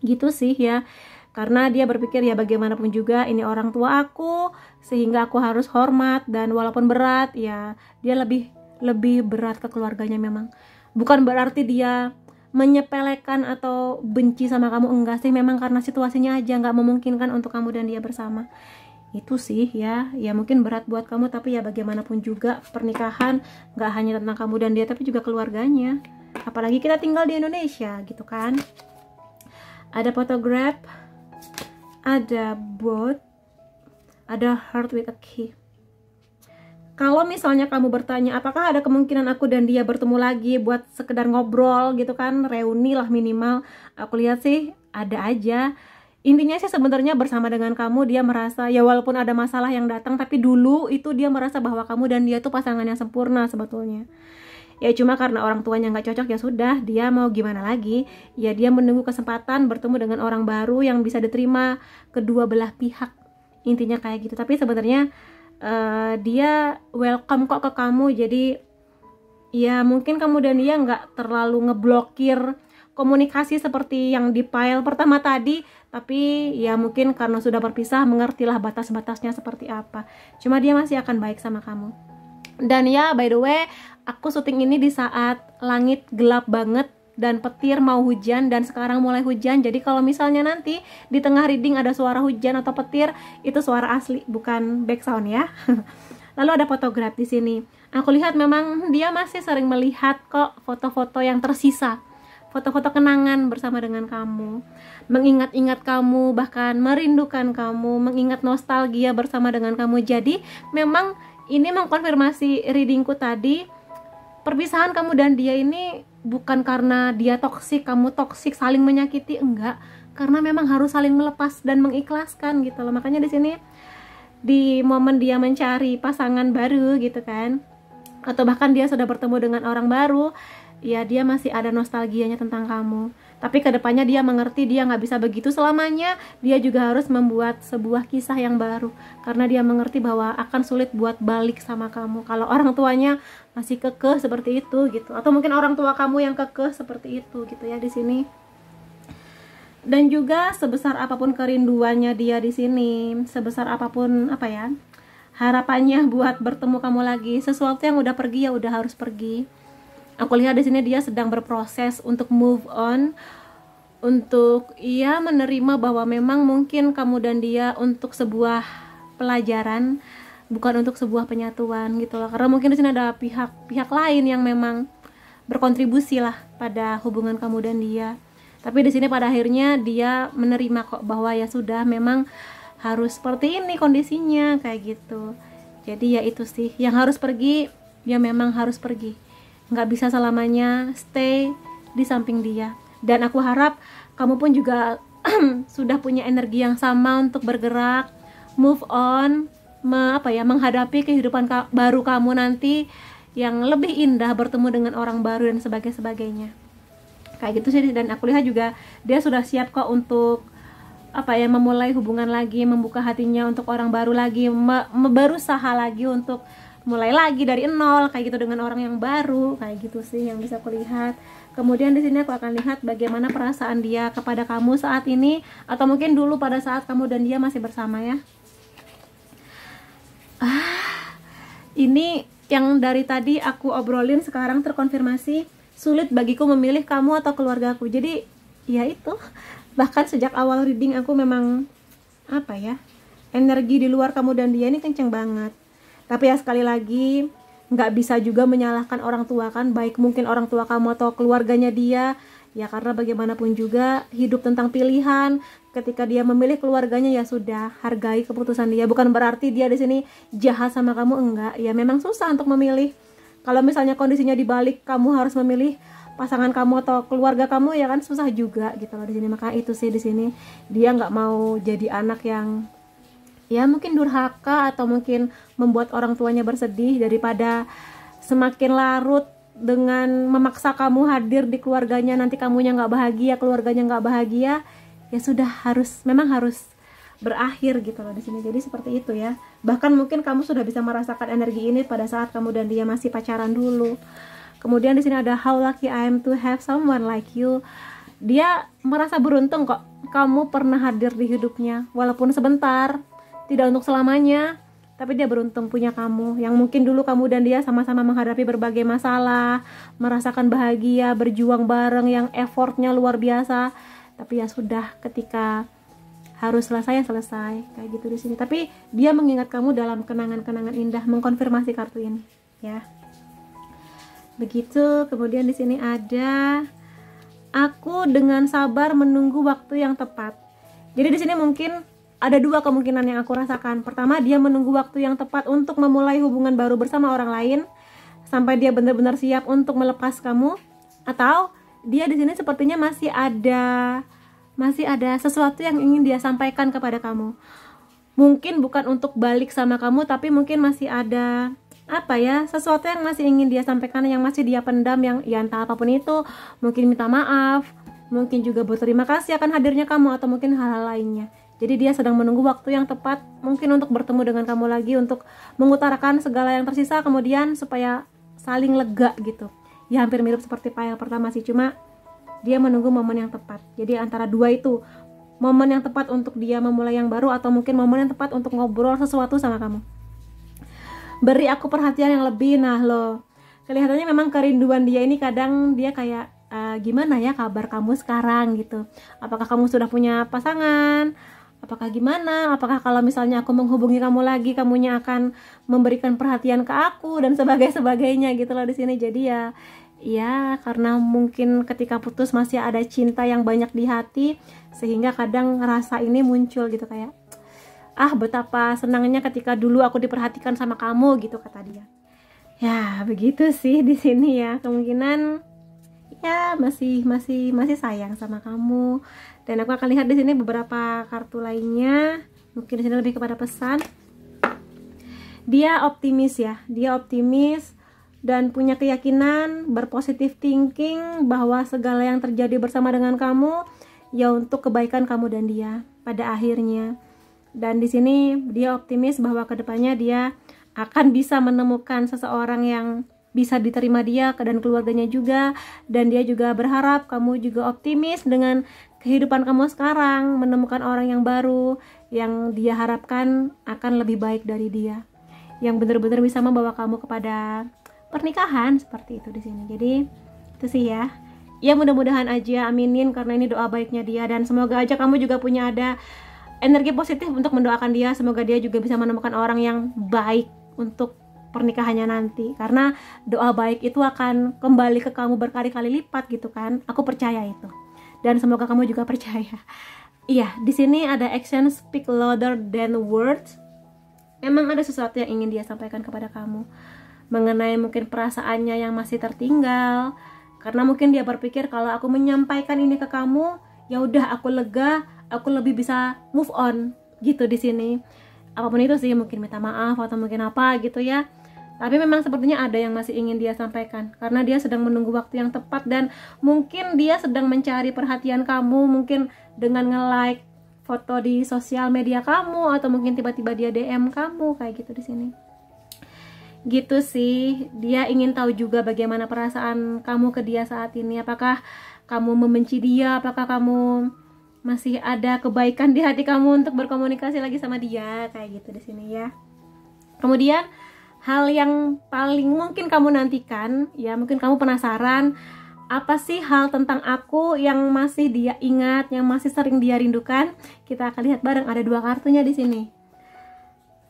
Gitu sih ya. Karena dia berpikir ya bagaimanapun juga ini orang tua aku, sehingga aku harus hormat, dan walaupun berat ya dia lebih berat ke keluarganya memang. Bukan berarti dia menyepelekan atau benci sama kamu, enggak sih, memang karena situasinya aja nggak memungkinkan untuk kamu dan dia bersama. Itu sih ya mungkin berat buat kamu, tapi ya bagaimanapun juga pernikahan nggak hanya tentang kamu dan dia, tapi juga keluarganya, apalagi kita tinggal di Indonesia gitu kan. Ada photograph, ada boat, ada heart with a key. Kalau misalnya kamu bertanya apakah ada kemungkinan aku dan dia bertemu lagi buat sekedar ngobrol gitu kan, reuni lah minimal, aku lihat sih ada aja. Intinya sih sebenarnya bersama dengan kamu dia merasa ya walaupun ada masalah yang datang, tapi dulu itu dia merasa bahwa kamu dan dia tuh pasangan yang sempurna sebetulnya. Ya cuma karena orang tuanya nggak cocok, ya sudah, dia mau gimana lagi, ya dia menunggu kesempatan bertemu dengan orang baru yang bisa diterima kedua belah pihak, intinya kayak gitu. Tapi sebenarnya dia welcome kok ke kamu. Jadi ya mungkin kamu dan dia nggak terlalu ngeblokir komunikasi seperti yang di file pertama tadi, tapi ya mungkin karena sudah berpisah mengertilah batas-batasnya seperti apa. Cuma dia masih akan baik sama kamu. Dan ya by the way, aku syuting ini di saat langit gelap banget dan petir mau hujan, dan sekarang mulai hujan. Jadi kalau misalnya nanti di tengah reading ada suara hujan atau petir, itu suara asli, bukan background ya. Lalu ada fotograf di sini. Aku lihat memang dia masih sering melihat kok foto-foto yang tersisa, foto-foto kenangan bersama dengan kamu, mengingat-ingat kamu, bahkan merindukan kamu, mengingat nostalgia bersama dengan kamu. Jadi memang ini mengkonfirmasi readingku tadi, perpisahan kamu dan dia ini bukan karena dia toksik, kamu toksik, saling menyakiti, enggak, karena memang harus saling melepas dan mengikhlaskan gitu loh. Makanya di sini di momen dia mencari pasangan baru gitu kan, atau bahkan dia sudah bertemu dengan orang baru, ya dia masih ada nostalgianya tentang kamu. Tapi kedepannya dia mengerti dia nggak bisa begitu selamanya, dia juga harus membuat sebuah kisah yang baru, karena dia mengerti bahwa akan sulit buat balik sama kamu kalau orang tuanya masih kekeh seperti itu gitu, atau mungkin orang tua kamu yang kekeh seperti itu gitu ya di sini. Dan juga sebesar apapun kerinduannya dia di sini, sebesar apapun harapannya buat bertemu kamu lagi, sesuatu yang udah pergi ya udah harus pergi. Aku lihat di sini dia sedang berproses untuk move on, untuk ia menerima bahwa memang mungkin kamu dan dia untuk sebuah pelajaran, bukan untuk sebuah penyatuan gitu loh. Karena mungkin di sini ada pihak lain yang memang berkontribusi lah pada hubungan kamu dan dia. Tapi di sini pada akhirnya dia menerima kok bahwa ya sudah, memang harus seperti ini kondisinya kayak gitu. Jadi ya itu sih yang harus pergi, ya memang harus pergi. Nggak bisa selamanya stay di samping dia. Dan aku harap kamu pun juga sudah punya energi yang sama untuk bergerak, move on, menghadapi kehidupan baru kamu nanti yang lebih indah, bertemu dengan orang baru dan sebagainya. Kayak gitu sih. Dan aku lihat juga dia sudah siap kok untuk memulai hubungan lagi, membuka hatinya untuk orang baru lagi, berusaha lagi untuk mulai lagi dari nol kayak gitu dengan orang yang baru, kayak gitu sih yang bisa aku lihat. Kemudian di sini aku akan lihat bagaimana perasaan dia kepada kamu saat ini, atau mungkin dulu pada saat kamu dan dia masih bersama ya. Ini yang dari tadi aku obrolin sekarang terkonfirmasi. Sulit bagiku memilih kamu atau keluargaku. Jadi ya itu, bahkan sejak awal reading aku memang energi di luar kamu dan dia ini kenceng banget. Tapi ya sekali lagi, nggak bisa juga menyalahkan orang tua kan, baik mungkin orang tua kamu atau keluarganya dia Ya karena bagaimanapun juga hidup tentang pilihan. Ketika dia memilih keluarganya ya sudah, hargai keputusan dia. Bukan berarti dia di sini jahat sama kamu, enggak. Ya memang susah untuk memilih. Kalau misalnya kondisinya dibalik, kamu harus memilih pasangan kamu atau keluarga kamu, ya kan susah juga gitu loh di sini. Maka itu sih di sini dia nggak mau jadi anak yang ya mungkin durhaka atau mungkin membuat orang tuanya bersedih, daripada semakin larut dengan memaksa kamu hadir di keluarganya, nanti kamunya nggak bahagia, keluarganya nggak bahagia. Ya sudah, memang harus berakhir gitu loh di sini. Jadi seperti itu ya. Bahkan mungkin kamu sudah bisa merasakan energi ini pada saat kamu dan dia masih pacaran dulu. Kemudian di sini ada how lucky I am to have someone like you. Dia merasa beruntung kok kamu pernah hadir di hidupnya, walaupun sebentar, tidak untuk selamanya. Tapi dia beruntung punya kamu, yang mungkin dulu kamu dan dia sama-sama menghadapi berbagai masalah, merasakan bahagia, berjuang bareng yang effortnya luar biasa. Tapi ya sudah, ketika harus selesai ya selesai, kayak gitu di sini. Tapi dia mengingat kamu dalam kenangan-kenangan indah, mengkonfirmasi kartu ini, ya. Begitu. Kemudian di sini ada aku dengan sabar menunggu waktu yang tepat. Jadi di sini mungkin ada dua kemungkinan yang aku rasakan. Pertama, dia menunggu waktu yang tepat untuk memulai hubungan baru bersama orang lain sampai dia benar-benar siap untuk melepas kamu. Atau dia di sini sepertinya masih ada sesuatu yang ingin dia sampaikan kepada kamu. Mungkin bukan untuk balik sama kamu, tapi mungkin masih ada sesuatu yang masih ingin dia sampaikan, yang masih dia pendam, yang ya entah apapun itu. Mungkin minta maaf, mungkin juga berterima kasih akan hadirnya kamu, atau mungkin hal-hal lainnya. Jadi dia sedang menunggu waktu yang tepat mungkin untuk bertemu dengan kamu lagi, untuk mengutarakan segala yang tersisa, kemudian supaya saling lega gitu. Ya hampir mirip seperti file pertama sih, cuma dia menunggu momen yang tepat. Jadi antara dua itu, momen yang tepat untuk dia memulai yang baru, atau mungkin momen yang tepat untuk ngobrol sesuatu sama kamu. Beri aku perhatian yang lebih. Nah loh, kelihatannya memang kerinduan dia ini kadang dia kayak gimana ya kabar kamu sekarang gitu. Apakah kamu sudah punya pasangan? Apakah gimana? Apakah kalau misalnya aku menghubungi kamu lagi, kamunya akan memberikan perhatian ke aku dan sebagainya gitu loh di sini. Jadi ya karena mungkin ketika putus masih ada cinta yang banyak di hati, sehingga kadang rasa ini muncul gitu, kayak betapa senangnya ketika dulu aku diperhatikan sama kamu gitu, kata dia. Ya begitu sih di sini ya, kemungkinan ya masih sayang sama kamu. Dan aku akan lihat di sini beberapa kartu lainnya. Mungkin di sini lebih kepada pesan. Dia optimis ya, dia optimis dan punya keyakinan, berpositif thinking bahwa segala yang terjadi bersama dengan kamu ya untuk kebaikan kamu dan dia pada akhirnya. Dan di sini dia optimis bahwa kedepannya dia akan bisa menemukan seseorang yang bisa diterima dia dan keluarganya juga. Dan dia juga berharap kamu juga optimis dengan kehidupan kamu sekarang, menemukan orang yang baru yang dia harapkan akan lebih baik dari dia, yang benar-benar bisa membawa kamu kepada pernikahan, seperti itu di sini. Jadi itu sih ya. Ya mudah-mudahan aja, aminin, karena ini doa baiknya dia, dan semoga aja kamu juga punya ada energi positif untuk mendoakan dia. Semoga dia juga bisa menemukan orang yang baik untuk pernikahannya nanti, karena doa baik itu akan kembali ke kamu berkali-kali lipat gitu kan. Aku percaya itu, dan semoga kamu juga percaya. Iya, di sini ada action speak louder than words. Memang ada sesuatu yang ingin dia sampaikan kepada kamu mengenai mungkin perasaannya yang masih tertinggal, karena mungkin dia berpikir kalau aku menyampaikan ini ke kamu, ya udah aku lega, aku lebih bisa move on gitu di sini. Apapun itu sih, mungkin minta maaf atau mungkin apa gitu ya. Tapi memang sepertinya ada yang masih ingin dia sampaikan, karena dia sedang menunggu waktu yang tepat, dan mungkin dia sedang mencari perhatian kamu, mungkin dengan nge-like foto di sosial media kamu, atau mungkin tiba-tiba dia DM kamu kayak gitu di sini. Gitu sih, dia ingin tahu juga bagaimana perasaan kamu ke dia saat ini. Apakah kamu membenci dia, apakah kamu masih ada kebaikan di hati kamu untuk berkomunikasi lagi sama dia, kayak gitu di sini ya. Kemudian hal yang paling mungkin kamu nantikan ya, mungkin kamu penasaran, apa sih hal tentang aku yang masih dia ingat, yang masih sering dia rindukan? Kita akan lihat bareng, ada dua kartunya di sini.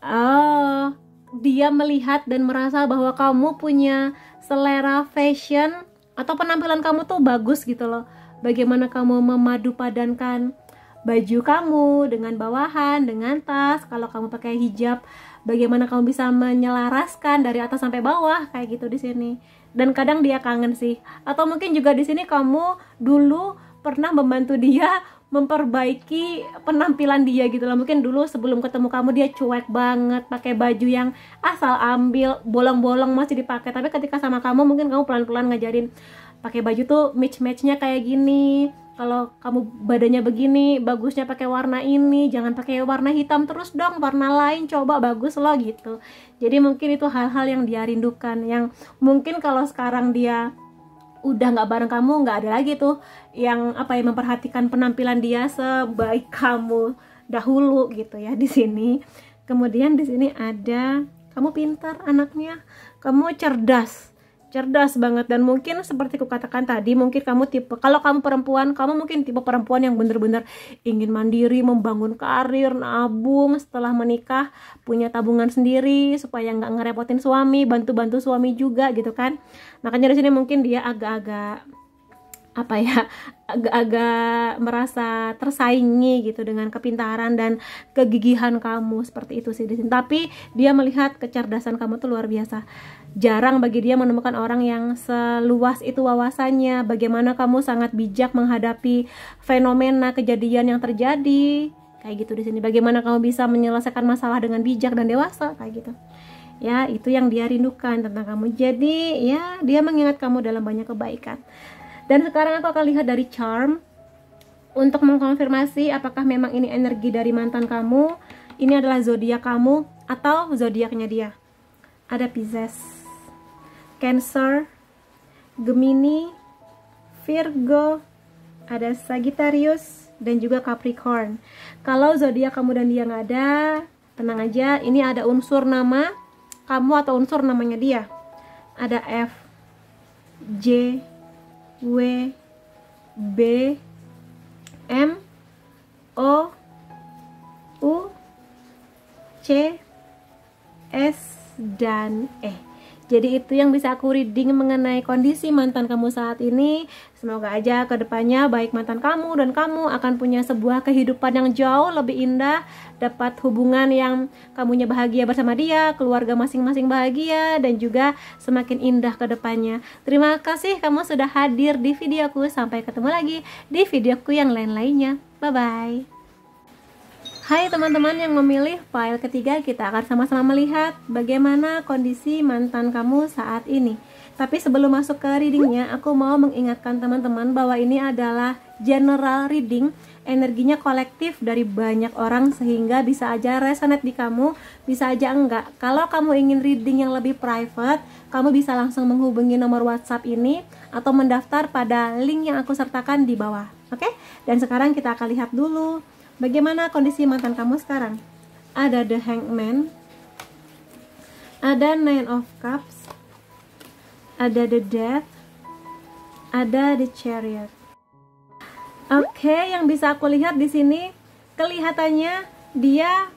Oh, dia melihat dan merasa bahwa kamu punya selera fashion atau penampilan kamu tuh bagus gitu loh, bagaimana kamu memadu padankan baju kamu dengan bawahan, dengan tas. Kalau kamu pakai hijab, bagaimana kamu bisa menyelaraskan dari atas sampai bawah kayak gitu di sini. Dan kadang dia kangen sih. Atau mungkin juga di sini kamu dulu pernah membantu dia memperbaiki penampilan dia gitu lah. Mungkin dulu sebelum ketemu kamu dia cuek banget, pakai baju yang asal ambil, bolong-bolong masih dipakai. Tapi ketika sama kamu mungkin kamu pelan-pelan ngajarin pakai baju tuh match-matchnya kayak gini. Kalau kamu badannya begini, bagusnya pakai warna ini, jangan pakai warna hitam terus dong, warna lain coba bagus loh gitu. Jadi mungkin itu hal-hal yang dia rindukan, yang mungkin kalau sekarang dia udah nggak bareng kamu, nggak ada lagi tuh yang memperhatikan penampilan dia sebaik kamu dahulu gitu ya di sini. Kemudian di sini ada kamu pintar anaknya, kamu cerdas banget, dan mungkin seperti aku katakan tadi, mungkin kamu tipe, kalau kamu perempuan, kamu mungkin tipe perempuan yang bener-bener ingin mandiri, membangun karir, nabung, setelah menikah punya tabungan sendiri supaya nggak ngerepotin suami, bantu-bantu suami juga gitu kan. Makanya di sini mungkin dia agak-agak agak-agak merasa tersaingi gitu dengan kepintaran dan kegigihan kamu, seperti itu sih di sini. Tapi dia melihat kecerdasan kamu tuh luar biasa. Jarang bagi dia menemukan orang yang seluas itu wawasannya, bagaimana kamu sangat bijak menghadapi fenomena kejadian yang terjadi kayak gitu di sini. Bagaimana kamu bisa menyelesaikan masalah dengan bijak dan dewasa kayak gitu. Ya, itu yang dia rindukan tentang kamu. Jadi, ya, dia mengingat kamu dalam banyak kebaikan. Dan sekarang aku akan lihat dari charm untuk mengkonfirmasi apakah memang ini energi dari mantan kamu, ini adalah zodiak kamu atau zodiaknya dia. Ada Pisces, Cancer, Gemini, Virgo, ada Sagittarius, dan juga Capricorn. Kalau zodiak kamu dan dia nggak ada, tenang aja, ini ada unsur nama kamu atau unsur namanya dia. Ada F, J, W, B, M, O, U, C, S, dan E. Jadi itu yang bisa aku reading mengenai kondisi mantan kamu saat ini. Semoga aja kedepannya baik mantan kamu dan kamu akan punya sebuah kehidupan yang jauh lebih indah, dapat hubungan yang kamunya bahagia bersama dia, keluarga masing-masing bahagia, dan juga semakin indah kedepannya. Terima kasih kamu sudah hadir di videoku. Sampai ketemu lagi di videoku yang lain-lainnya. Bye-bye. Hai teman-teman yang memilih file ketiga, kita akan sama-sama melihat bagaimana kondisi mantan kamu saat ini. Tapi sebelum masuk ke readingnya, aku mau mengingatkan teman-teman bahwa ini adalah general reading, energinya kolektif dari banyak orang, sehingga bisa aja resonate di kamu, bisa aja enggak. Kalau kamu ingin reading yang lebih private, kamu bisa langsung menghubungi nomor WhatsApp ini atau mendaftar pada link yang aku sertakan di bawah. Oke? Dan sekarang kita akan lihat dulu bagaimana kondisi mantan kamu sekarang. Ada The Hangman, ada Nine of Cups, ada The Death, ada The Chariot. Oke, yang bisa aku lihat di sini, kelihatannya dia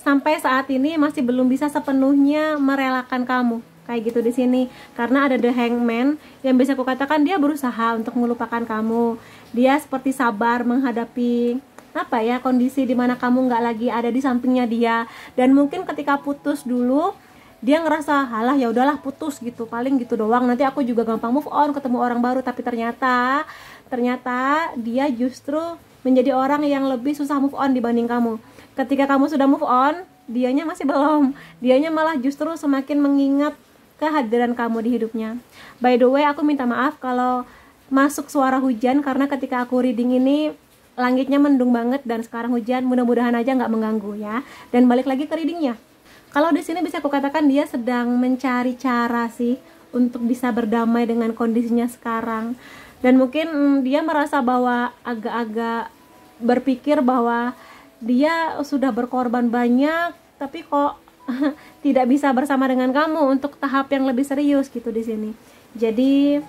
sampai saat ini masih belum bisa sepenuhnya merelakan kamu. Kayak gitu di sini, karena ada The Hangman yang bisa aku katakan dia berusaha untuk melupakan kamu. Dia seperti sabar menghadapi kondisi dimana kamu nggak lagi ada di sampingnya dia, dan mungkin ketika putus dulu dia ngerasa halah ya udahlah putus gitu, paling gitu doang, nanti aku juga gampang move on, ketemu orang baru. Tapi ternyata dia justru menjadi orang yang lebih susah move on dibanding kamu. Ketika kamu sudah move on, dianya masih belum, dianya malah justru semakin mengingat kehadiran kamu di hidupnya. By the way, aku minta maaf kalau masuk suara hujan, karena ketika aku reading ini langitnya mendung banget dan sekarang hujan. Mudah-mudahan aja nggak mengganggu ya. Dan balik lagi ke readingnya. Kalau di sini bisa aku katakan dia sedang mencari cara sih untuk bisa berdamai dengan kondisinya sekarang. Dan mungkin dia merasa bahwa agak-agak berpikir bahwa dia sudah berkorban banyak, tapi kok tidak bisa bersama dengan kamu untuk tahap yang lebih serius gitu di sini. Jadi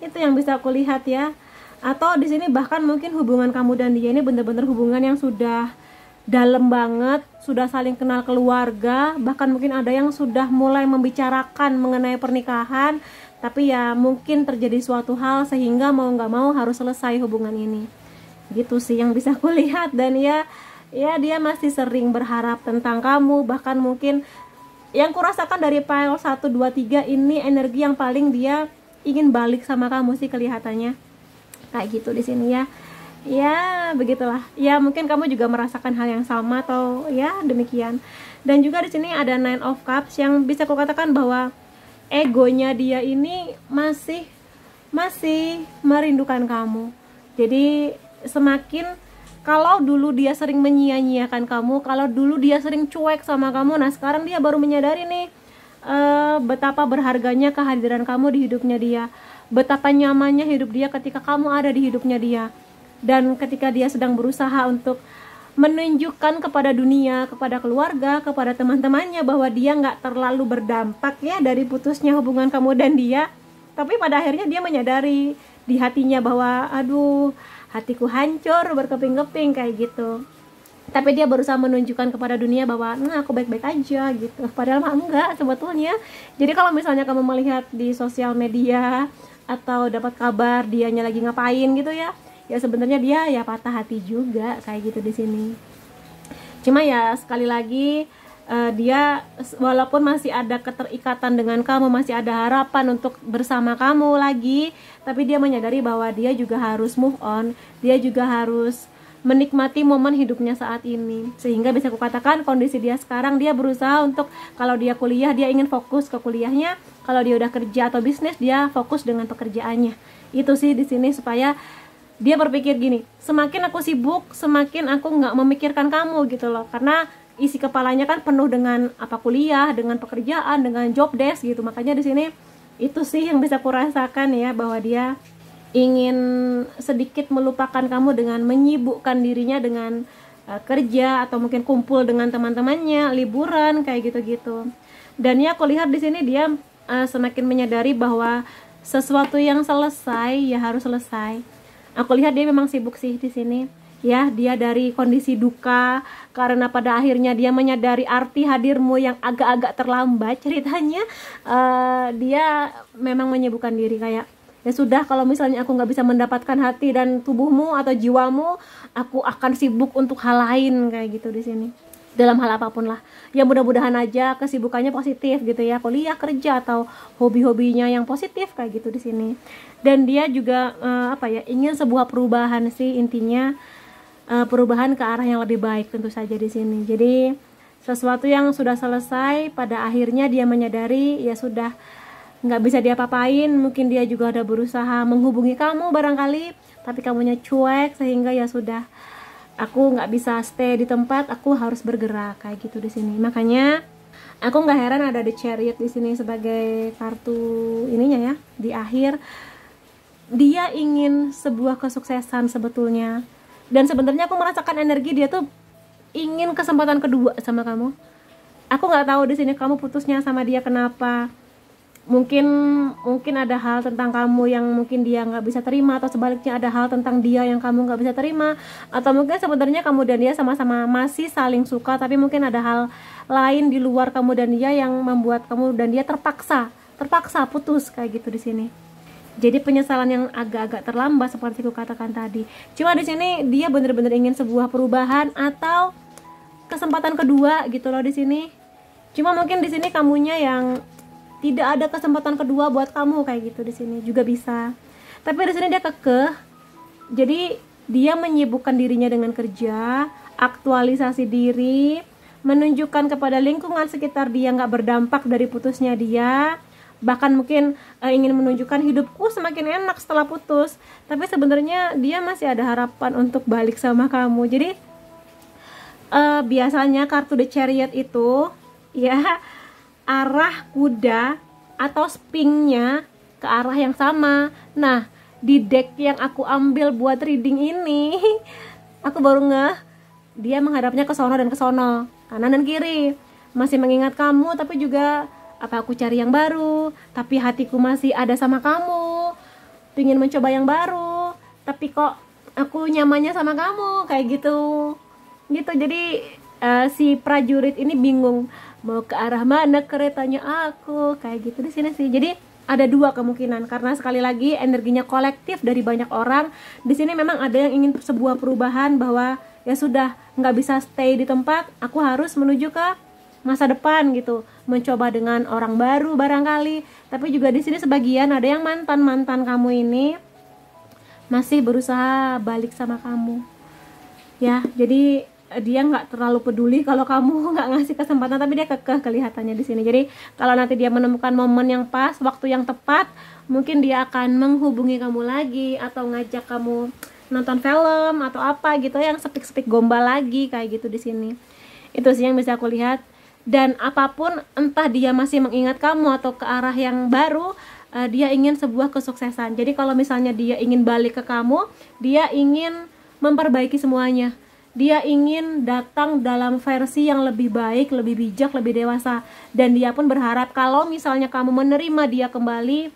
itu yang bisa aku lihat ya. Atau di sini bahkan mungkin hubungan kamu dan dia ini benar-benar hubungan yang sudah dalam banget, sudah saling kenal keluarga, bahkan mungkin ada yang sudah mulai membicarakan mengenai pernikahan. tapi ya mungkin terjadi suatu hal sehingga mau nggak mau harus selesai hubungan ini. Gitu sih yang bisa aku lihat. Dan ya dia masih sering berharap tentang kamu, bahkan mungkin yang kurasakan dari pile 1, 2, 3 ini energi yang paling dia ingin balik sama kamu sih kelihatannya. Kayak gitu di sini ya. Ya begitulah. Ya mungkin kamu juga merasakan hal yang sama atau ya demikian. Dan juga di sini ada Nine of Cups yang bisa aku katakan bahwa egonya dia ini masih merindukan kamu. Jadi semakin, kalau dulu dia sering menyia-nyiakan kamu, kalau dulu dia sering cuek sama kamu, nah sekarang dia baru menyadari nih betapa berharganya kehadiran kamu di hidupnya dia, betapa nyamannya hidup dia ketika kamu ada di hidupnya dia. Dan ketika dia sedang berusaha untuk menunjukkan kepada dunia, kepada keluarga, kepada teman-temannya bahwa dia nggak terlalu berdampak ya dari putusnya hubungan kamu dan dia, tapi pada akhirnya dia menyadari di hatinya bahwa aduh, hatiku hancur berkeping-keping kayak gitu. Tapi dia berusaha menunjukkan kepada dunia bahwa nah aku baik-baik aja gitu, padahal mah enggak sebetulnya. Jadi kalau misalnya kamu melihat di sosial media atau dapat kabar dianya lagi ngapain gitu ya sebenarnya dia ya patah hati juga kayak gitu di sini. Cuma ya sekali lagi dia walaupun masih ada keterikatan dengan kamu, masih ada harapan untuk bersama kamu lagi, tapi dia menyadari bahwa dia juga harus move on, dia juga harus menikmati momen hidupnya saat ini. Sehingga bisa kukatakan kondisi dia sekarang, dia berusaha untuk kalau dia kuliah dia ingin fokus ke kuliahnya, kalau dia udah kerja atau bisnis dia fokus dengan pekerjaannya. Itu sih di sini supaya dia berpikir gini, semakin aku sibuk, semakin aku nggak memikirkan kamu gitu loh, karena isi kepalanya kan penuh dengan apa kuliah, dengan pekerjaan, dengan job desk gitu. Makanya di sini itu sih yang bisa kurasakan ya, bahwa dia ingin sedikit melupakan kamu dengan menyibukkan dirinya dengan kerja atau mungkin kumpul dengan teman-temannya, liburan kayak gitu-gitu. Dan ya aku lihat di sini dia semakin menyadari bahwa sesuatu yang selesai ya harus selesai. Aku lihat dia memang sibuk sih di sini. Ya, dia dari kondisi duka karena pada akhirnya dia menyadari arti hadirmu yang agak-agak terlambat ceritanya. Dia memang menyibukkan diri kayak ya sudah, kalau misalnya aku nggak bisa mendapatkan hati dan tubuhmu atau jiwamu, aku akan sibuk untuk hal lain kayak gitu di sini. Dalam hal apapun lah. Ya mudah-mudahan aja kesibukannya positif gitu ya, kuliah, kerja atau hobi-hobinya yang positif kayak gitu di sini. Dan dia juga ingin sebuah perubahan sih intinya, perubahan ke arah yang lebih baik tentu saja di sini. Jadi sesuatu yang sudah selesai pada akhirnya dia menyadari ya sudah nggak bisa diapa-apain. Mungkin dia juga udah berusaha menghubungi kamu barangkali, tapi kamunya cuek sehingga ya sudah, aku nggak bisa stay di tempat, aku harus bergerak kayak gitu di sini. Makanya aku nggak heran ada The Chariot di sini sebagai kartu ininya ya di akhir. Dia ingin sebuah kesuksesan sebetulnya, dan sebenarnya aku merasakan energi dia tuh ingin kesempatan kedua sama kamu. Aku nggak tahu di sini kamu putusnya sama dia kenapa. Mungkin ada hal tentang kamu yang mungkin dia nggak bisa terima, atau sebaliknya ada hal tentang dia yang kamu nggak bisa terima, atau mungkin sebenarnya kamu dan dia sama-sama masih saling suka, tapi mungkin ada hal lain di luar kamu dan dia yang membuat kamu dan dia terpaksa putus kayak gitu di sini. Jadi penyesalan yang agak-agak terlambat seperti aku katakan tadi. Cuma di sini dia benar-benar ingin sebuah perubahan atau kesempatan kedua gitu loh di sini. Cuma mungkin di sini kamunya yang tidak ada kesempatan kedua buat kamu kayak gitu di sini juga bisa. Tapi di sini dia kekeh. Jadi dia menyibukkan dirinya dengan kerja, aktualisasi diri, menunjukkan kepada lingkungan sekitar dia nggak berdampak dari putusnya dia. Bahkan mungkin ingin menunjukkan hidupku semakin enak setelah putus, tapi sebenarnya dia masih ada harapan untuk balik sama kamu. Jadi biasanya kartu The Chariot itu ya arah kuda atau spingnya ke arah yang sama. Nah di deck yang aku ambil buat reading ini aku baru ngeh dia menghadapnya ke sono dan ke sono, kanan dan kiri, masih mengingat kamu, tapi juga apa aku cari yang baru, tapi hatiku masih ada sama kamu, pingin mencoba yang baru, tapi kok aku nyamannya sama kamu kayak gitu. Jadi si prajurit ini bingung mau ke arah mana keretanya aku kayak gitu di sini sih. Jadi ada dua kemungkinan, karena sekali lagi energinya kolektif dari banyak orang. Di sini memang ada yang ingin sebuah perubahan, bahwa ya sudah, nggak bisa stay di tempat, aku harus menuju ke masa depan gitu, mencoba dengan orang baru barangkali. Tapi juga di sini sebagian ada yang mantan kamu ini masih berusaha balik sama kamu ya. Jadi dia nggak terlalu peduli kalau kamu nggak ngasih kesempatan, tapi dia kekeh kelihatannya di sini. Jadi kalau nanti dia menemukan momen yang pas, waktu yang tepat, mungkin dia akan menghubungi kamu lagi atau ngajak kamu nonton film atau apa gitu, yang sepik-sepik gombal lagi kayak gitu di sini. Itu sih yang bisa aku lihat. Dan apapun, entah dia masih mengingat kamu atau ke arah yang baru, dia ingin sebuah kesuksesan. Jadi kalau misalnya dia ingin balik ke kamu, dia ingin memperbaiki semuanya. Dia ingin datang dalam versi yang lebih baik, lebih bijak, lebih dewasa. Dan dia pun berharap kalau misalnya kamu menerima dia kembali,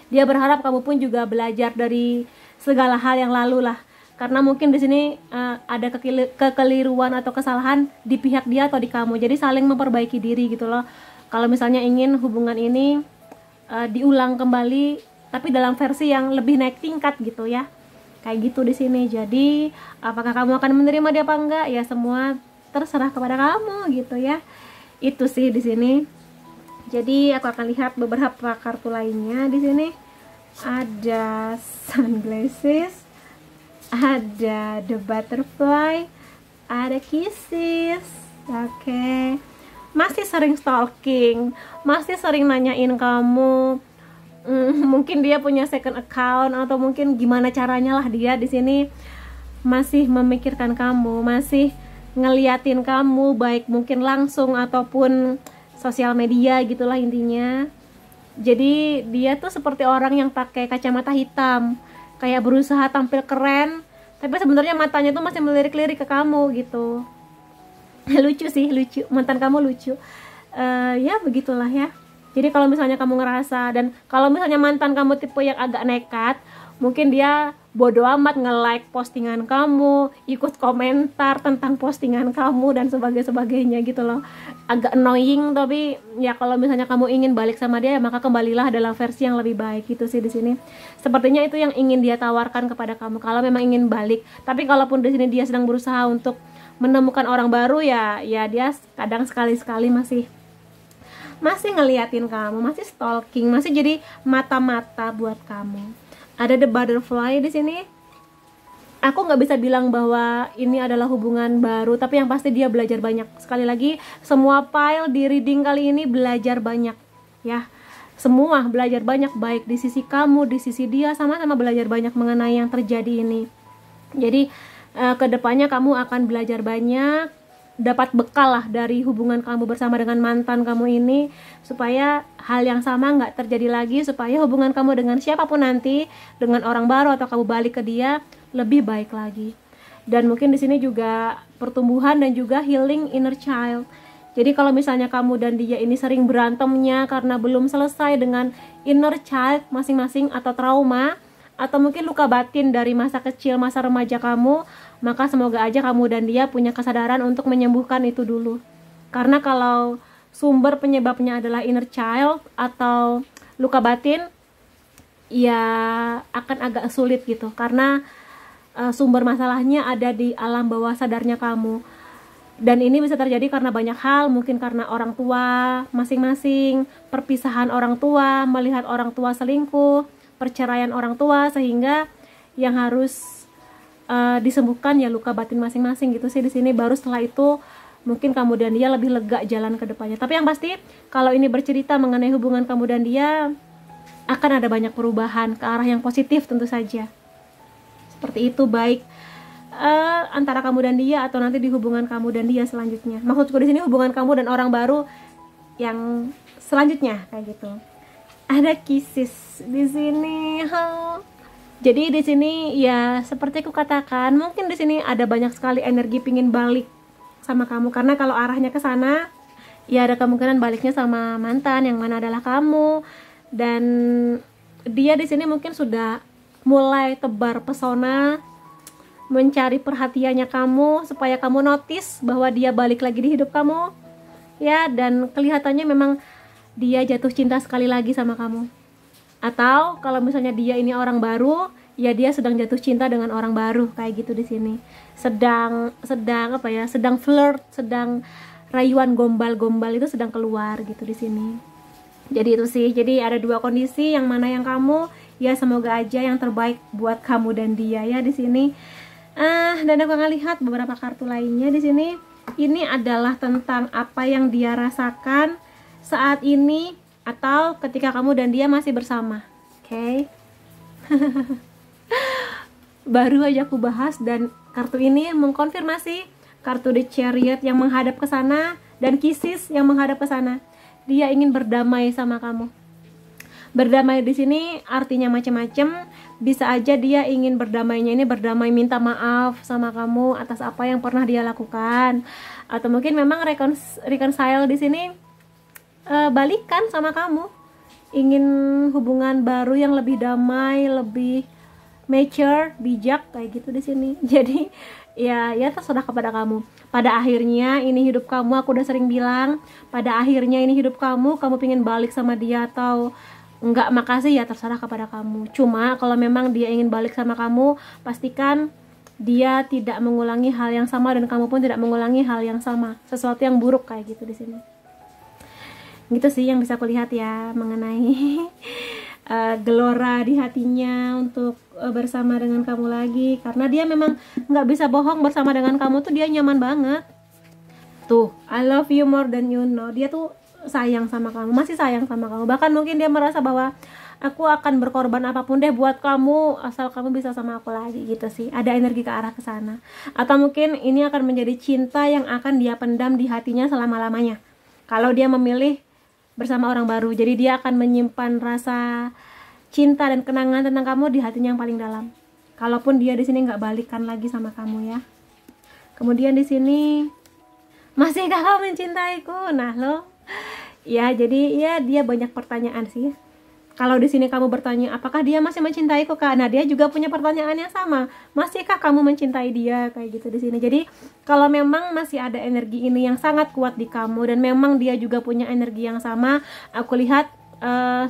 dia berharap kamu pun juga belajar dari segala hal yang lalu lah. Karena mungkin di sini ada kekeliruan atau kesalahan di pihak dia atau di kamu. Jadi saling memperbaiki diri gitu loh. Kalau misalnya ingin hubungan ini diulang kembali, tapi dalam versi yang lebih naik tingkat gitu ya. Kayak gitu di sini. Jadi apakah kamu akan menerima dia apa enggak? Ya semua terserah kepada kamu gitu ya. Itu sih di sini. Jadi aku akan lihat beberapa kartu lainnya di sini. Ada sunglasses, ada the butterfly, ada kisses. Oke. Masih sering stalking, masih sering nanyain kamu. Mungkin dia punya second account atau mungkin gimana caranya lah, dia di sini masih memikirkan kamu, masih ngeliatin kamu, baik mungkin langsung ataupun sosial media gitulah intinya. Jadi dia tuh seperti orang yang pakai kacamata hitam, kayak berusaha tampil keren, tapi sebenarnya matanya tuh masih melirik-lirik ke kamu gitu. Lucu sih, lucu, mantan kamu lucu. Ya begitulah ya. Jadi kalau misalnya kamu ngerasa, dan kalau misalnya mantan kamu tipe yang agak nekat, mungkin dia bodo amat nge-like postingan kamu, ikut komentar tentang postingan kamu dan sebagainya gitu loh. Agak annoying, tapi ya kalau misalnya kamu ingin balik sama dia, maka kembalilah dalam versi yang lebih baik gitu sih di sini. Sepertinya itu yang ingin dia tawarkan kepada kamu kalau memang ingin balik. Tapi kalaupun di sini dia sedang berusaha untuk menemukan orang baru, ya dia kadang sekali-sekali masih ngeliatin kamu, masih stalking, masih jadi mata-mata buat kamu. Ada the butterfly di sini. Aku nggak bisa bilang bahwa ini adalah hubungan baru, tapi yang pasti dia belajar banyak. Sekali lagi, semua pile di reading kali ini belajar banyak, ya. Semua belajar banyak, baik di sisi kamu, di sisi dia, sama-sama belajar banyak mengenai yang terjadi ini. Jadi kedepannya kamu akan belajar banyak, dapat bekal lah dari hubungan kamu bersama dengan mantan kamu ini, supaya hal yang sama nggak terjadi lagi, supaya hubungan kamu dengan siapapun nanti, dengan orang baru atau kamu balik ke dia, lebih baik lagi. Dan mungkin di sini juga pertumbuhan dan juga healing inner child. Jadi kalau misalnya kamu dan dia ini sering berantemnya karena belum selesai dengan inner child masing-masing atau trauma, atau mungkin luka batin dari masa kecil, masa remaja kamu, maka semoga aja kamu dan dia punya kesadaran untuk menyembuhkan itu dulu. Karena kalau sumber penyebabnya adalah inner child atau luka batin, ya akan agak sulit gitu, karena sumber masalahnya ada di alam bawah sadarnya kamu. Dan ini bisa terjadi karena banyak hal, mungkin karena orang tua masing-masing, perpisahan orang tua, melihat orang tua selingkuh, perceraian orang tua, sehingga yang harus disembuhkan ya luka batin masing-masing gitu sih di sini. Baru setelah itu mungkin kamu dan dia lebih lega jalan ke depannya. Tapi yang pasti kalau ini bercerita mengenai hubungan kamu dan dia, akan ada banyak perubahan ke arah yang positif tentu saja. Seperti itu, baik antara kamu dan dia atau nanti di hubungan kamu dan dia selanjutnya. Maksudku di sini hubungan kamu dan orang baru yang selanjutnya kayak gitu. Ada kisses di sini. Jadi di sini ya seperti aku katakan, mungkin di sini ada banyak sekali energi pingin balik sama kamu, karena kalau arahnya ke sana, ya ada kemungkinan baliknya sama mantan yang mana adalah kamu. Dan dia di sini mungkin sudah mulai tebar pesona, mencari perhatiannya kamu supaya kamu notice bahwa dia balik lagi di hidup kamu. Ya, dan kelihatannya memang dia jatuh cinta sekali lagi sama kamu. Atau kalau misalnya dia ini orang baru, ya dia sedang jatuh cinta dengan orang baru kayak gitu di sini. Sedang apa ya? Sedang flirt, sedang rayuan gombal-gombal itu sedang keluar gitu di sini. Jadi itu sih. Jadi ada dua kondisi, yang mana yang kamu, ya semoga aja yang terbaik buat kamu dan dia ya di sini. Dan aku akan lihat beberapa kartu lainnya di sini. Ini adalah tentang apa yang dia rasakan saat ini atau ketika kamu dan dia masih bersama. Oke. Baru aja aku bahas, dan kartu ini mengkonfirmasi kartu The Chariot yang menghadap ke sana dan Kisses yang menghadap ke sana. Dia ingin berdamai sama kamu. Berdamai di sini artinya macam-macam. Bisa aja dia ingin berdamainya ini berdamai minta maaf sama kamu atas apa yang pernah dia lakukan, atau mungkin memang reconcile di sini, balikan sama kamu, ingin hubungan baru yang lebih damai, lebih mature, bijak kayak gitu di sini. Jadi ya terserah kepada kamu. Pada akhirnya ini hidup kamu, aku udah sering bilang, pada akhirnya ini hidup kamu pingin balik sama dia atau enggak, makasih, ya terserah kepada kamu. Cuma kalau memang dia ingin balik sama kamu, pastikan dia tidak mengulangi hal yang sama dan kamu pun tidak mengulangi hal yang sama, sesuatu yang buruk kayak gitu di sini. Gitu sih yang bisa aku lihat ya mengenai gelora di hatinya untuk bersama dengan kamu lagi, karena dia memang nggak bisa bohong, bersama dengan kamu tuh dia nyaman banget. Tuh, I love you more than you know. Dia tuh sayang sama kamu, masih sayang sama kamu. Bahkan mungkin dia merasa bahwa aku akan berkorban apapun deh buat kamu asal kamu bisa sama aku lagi gitu sih. Ada energi ke arah ke sana. Atau mungkin ini akan menjadi cinta yang akan dia pendam di hatinya selama-lamanya. Kalau dia memilih bersama orang baru, jadi dia akan menyimpan rasa cinta dan kenangan tentang kamu di hatinya yang paling dalam. Kalaupun dia di sini nggak balikan lagi sama kamu ya. Kemudian di sini, masihkah kamu mencintaiku? Nah lo, ya jadi ya dia banyak pertanyaan sih. Kalau di sini kamu bertanya apakah dia masih mencintaiku kak? Nah dia juga punya pertanyaan yang sama. Masihkah kamu mencintai dia? Kayak gitu di sini. Jadi kalau memang masih ada energi ini yang sangat kuat di kamu dan memang dia juga punya energi yang sama, aku lihat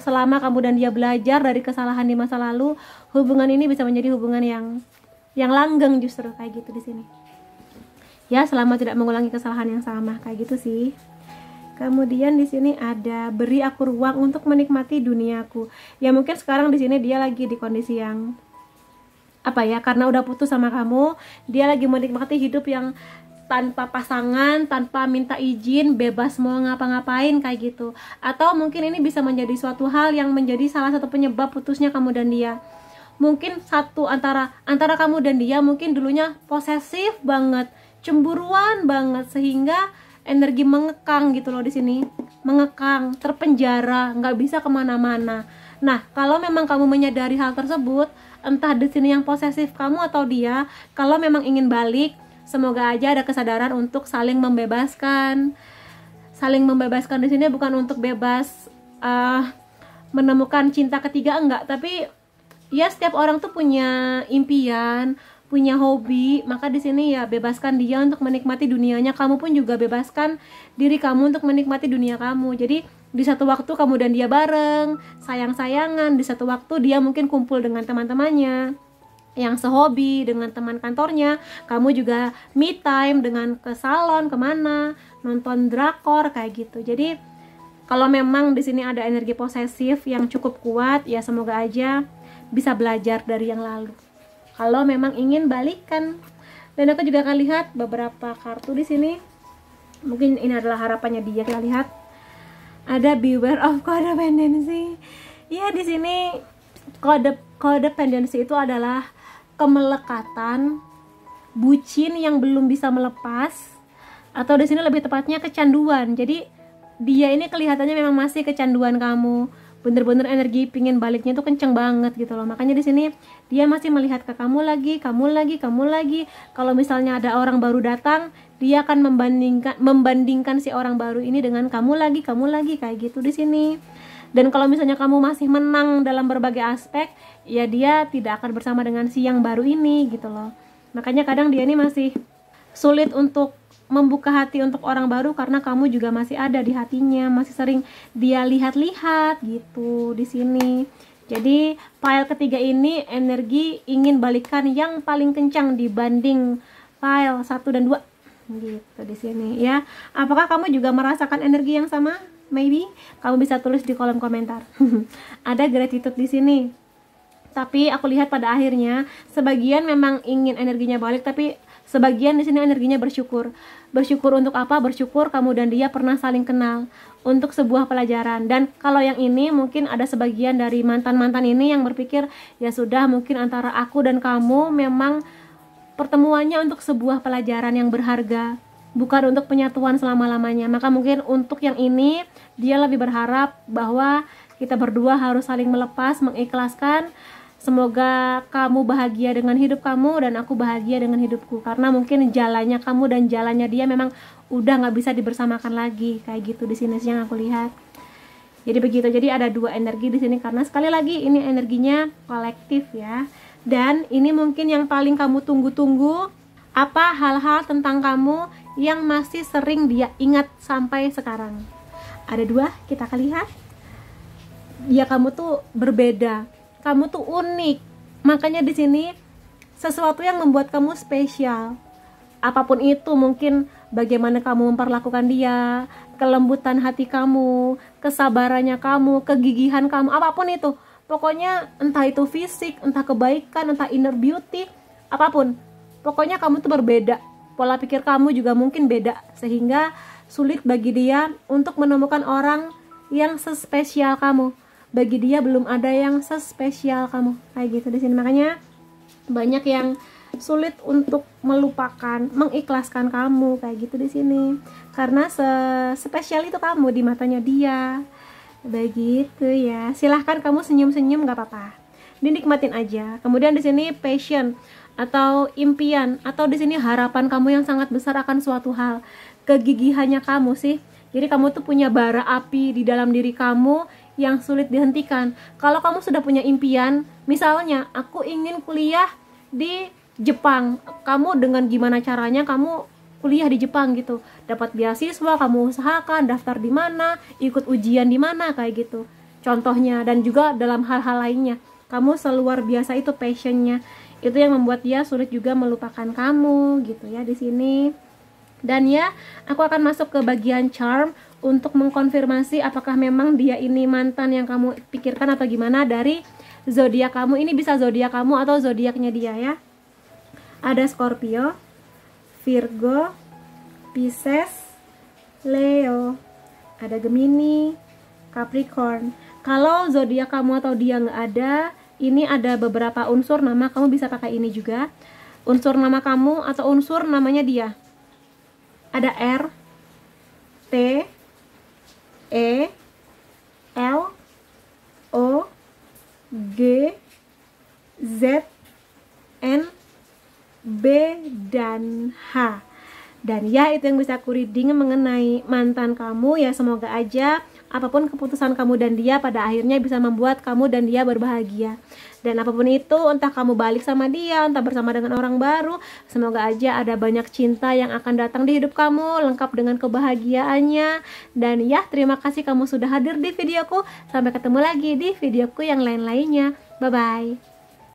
selama kamu dan dia belajar dari kesalahan di masa lalu, hubungan ini bisa menjadi hubungan yang langgeng justru kayak gitu di sini. Ya selama tidak mengulangi kesalahan yang sama kayak gitu sih. Kemudian di sini ada beri aku ruang untuk menikmati duniaku. Ya mungkin sekarang di sini dia lagi di kondisi yang apa ya, karena udah putus sama kamu, dia lagi menikmati hidup yang tanpa pasangan, tanpa minta izin, bebas mau ngapa-ngapain kayak gitu. Atau mungkin ini bisa menjadi suatu hal yang menjadi salah satu penyebab putusnya kamu dan dia. Mungkin satu antara kamu dan dia mungkin dulunya posesif banget, cemburuan banget, sehingga energi mengekang gitu loh di sini, mengekang, terpenjara, nggak bisa kemana-mana. Nah kalau memang kamu menyadari hal tersebut, entah di sini yang posesif kamu atau dia, kalau memang ingin balik, semoga aja ada kesadaran untuk saling membebaskan. Saling membebaskan di sini bukan untuk bebas menemukan cinta ketiga, enggak, tapi ya setiap orang tuh punya impian, punya hobi, maka di sini ya bebaskan dia untuk menikmati dunianya, kamu pun juga bebaskan diri kamu untuk menikmati dunia kamu. Jadi di satu waktu kamu dan dia bareng, sayang-sayangan, di satu waktu dia mungkin kumpul dengan teman-temannya yang sehobi, dengan teman kantornya, kamu juga me time dengan ke salon, kemana, nonton drakor kayak gitu. Jadi kalau memang di sini ada energi posesif yang cukup kuat, ya semoga aja bisa belajar dari yang lalu. Kalau memang ingin balikan. Dan aku juga akan lihat beberapa kartu di sini. Mungkin ini adalah harapannya dia. Kita lihat. Ada beware of codependency. Ya di sini codependency itu adalah kemelekatan, bucin yang belum bisa melepas, atau di sini lebih tepatnya kecanduan. Jadi dia ini kelihatannya memang masih kecanduan kamu. Bener-bener energi pingin baliknya tuh kenceng banget gitu loh. Makanya di sini dia masih melihat ke kamu lagi. Kalau misalnya ada orang baru datang, dia akan membandingkan si orang baru ini dengan kamu lagi kayak gitu di sini. Dan kalau misalnya kamu masih menang dalam berbagai aspek, ya dia tidak akan bersama dengan si yang baru ini gitu loh. Makanya kadang dia ini masih sulit untuk membuka hati untuk orang baru karena kamu juga masih ada di hatinya, masih sering dia lihat-lihat gitu di sini. Jadi file ketiga ini energi ingin balikan yang paling kencang dibanding file 1 dan 2 gitu di sini ya. Apakah kamu juga merasakan energi yang sama? Maybe kamu bisa tulis di kolom komentar. Ada gratitude di sini. Tapi aku lihat pada akhirnya sebagian memang ingin energinya balik, tapi sebagian di sini energinya bersyukur. Bersyukur untuk apa? Bersyukur kamu dan dia pernah saling kenal untuk sebuah pelajaran. Dan kalau yang ini mungkin ada sebagian dari mantan-mantan ini yang berpikir ya sudah, mungkin antara aku dan kamu memang pertemuannya untuk sebuah pelajaran yang berharga, bukan untuk penyatuan selama-lamanya. Maka mungkin untuk yang ini dia lebih berharap bahwa kita berdua harus saling melepas, mengikhlaskan. Semoga kamu bahagia dengan hidup kamu dan aku bahagia dengan hidupku, karena mungkin jalannya kamu dan jalannya dia memang udah nggak bisa dibersamakan lagi, kayak gitu di sini yang aku lihat. Jadi begitu. Jadi ada dua energi di sini karena sekali lagi ini energinya kolektif ya. Dan ini mungkin yang paling kamu tunggu-tunggu, apa hal-hal tentang kamu yang masih sering dia ingat sampai sekarang. Ada dua, kita akan lihat. Ya, kamu tuh berbeda, kamu tuh unik. Makanya di sini sesuatu yang membuat kamu spesial. Apapun itu, mungkin bagaimana kamu memperlakukan dia, kelembutan hati kamu, kesabarannya kamu, kegigihan kamu, apapun itu. Pokoknya entah itu fisik, entah kebaikan, entah inner beauty, apapun. Pokoknya kamu tuh berbeda. Pola pikir kamu juga mungkin beda, sehingga sulit bagi dia untuk menemukan orang yang sespesial kamu. Bagi dia belum ada yang sespesial kamu, kayak gitu di sini. Makanya banyak yang sulit untuk melupakan, mengikhlaskan kamu, kayak gitu di sini. Karena spesial itu kamu di matanya dia. Begitu ya. Silahkan kamu senyum-senyum, nggak apa-apa. Dinikmatin aja. Kemudian di sini passion atau impian, atau di sini harapan kamu yang sangat besar akan suatu hal. Kegigihannya kamu sih. Jadi kamu tuh punya bara api di dalam diri kamu yang sulit dihentikan. Kalau kamu sudah punya impian, misalnya aku ingin kuliah di Jepang. Kamu dengan gimana caranya kamu kuliah di Jepang gitu, dapat beasiswa, kamu usahakan daftar di mana, ikut ujian di mana, kayak gitu contohnya. Dan juga dalam hal-hal lainnya, kamu seluar biasa itu passionnya, itu yang membuat dia sulit juga melupakan kamu gitu ya di sini. Dan ya, aku akan masuk ke bagian charm untuk mengkonfirmasi apakah memang dia ini mantan yang kamu pikirkan atau gimana dari zodiak kamu. Ini bisa zodiak kamu atau zodiaknya dia ya. Ada Scorpio, Virgo, Pisces, Leo, ada Gemini, Capricorn. Kalau zodiak kamu atau dia nggak ada, ini ada beberapa unsur nama, kamu bisa pakai ini juga. Unsur nama kamu atau unsur namanya dia. Ada R, T, E, L, O, G, Z, N, B, dan H. Dan ya, itu yang bisa aku reading mengenai mantan kamu ya. Semoga aja apapun keputusan kamu dan dia pada akhirnya bisa membuat kamu dan dia berbahagia. Dan apapun itu, entah kamu balik sama dia, entah bersama dengan orang baru, semoga aja ada banyak cinta yang akan datang di hidup kamu, lengkap dengan kebahagiaannya. Dan ya, terima kasih kamu sudah hadir di videoku. Sampai ketemu lagi di videoku yang lain-lainnya. Bye-bye.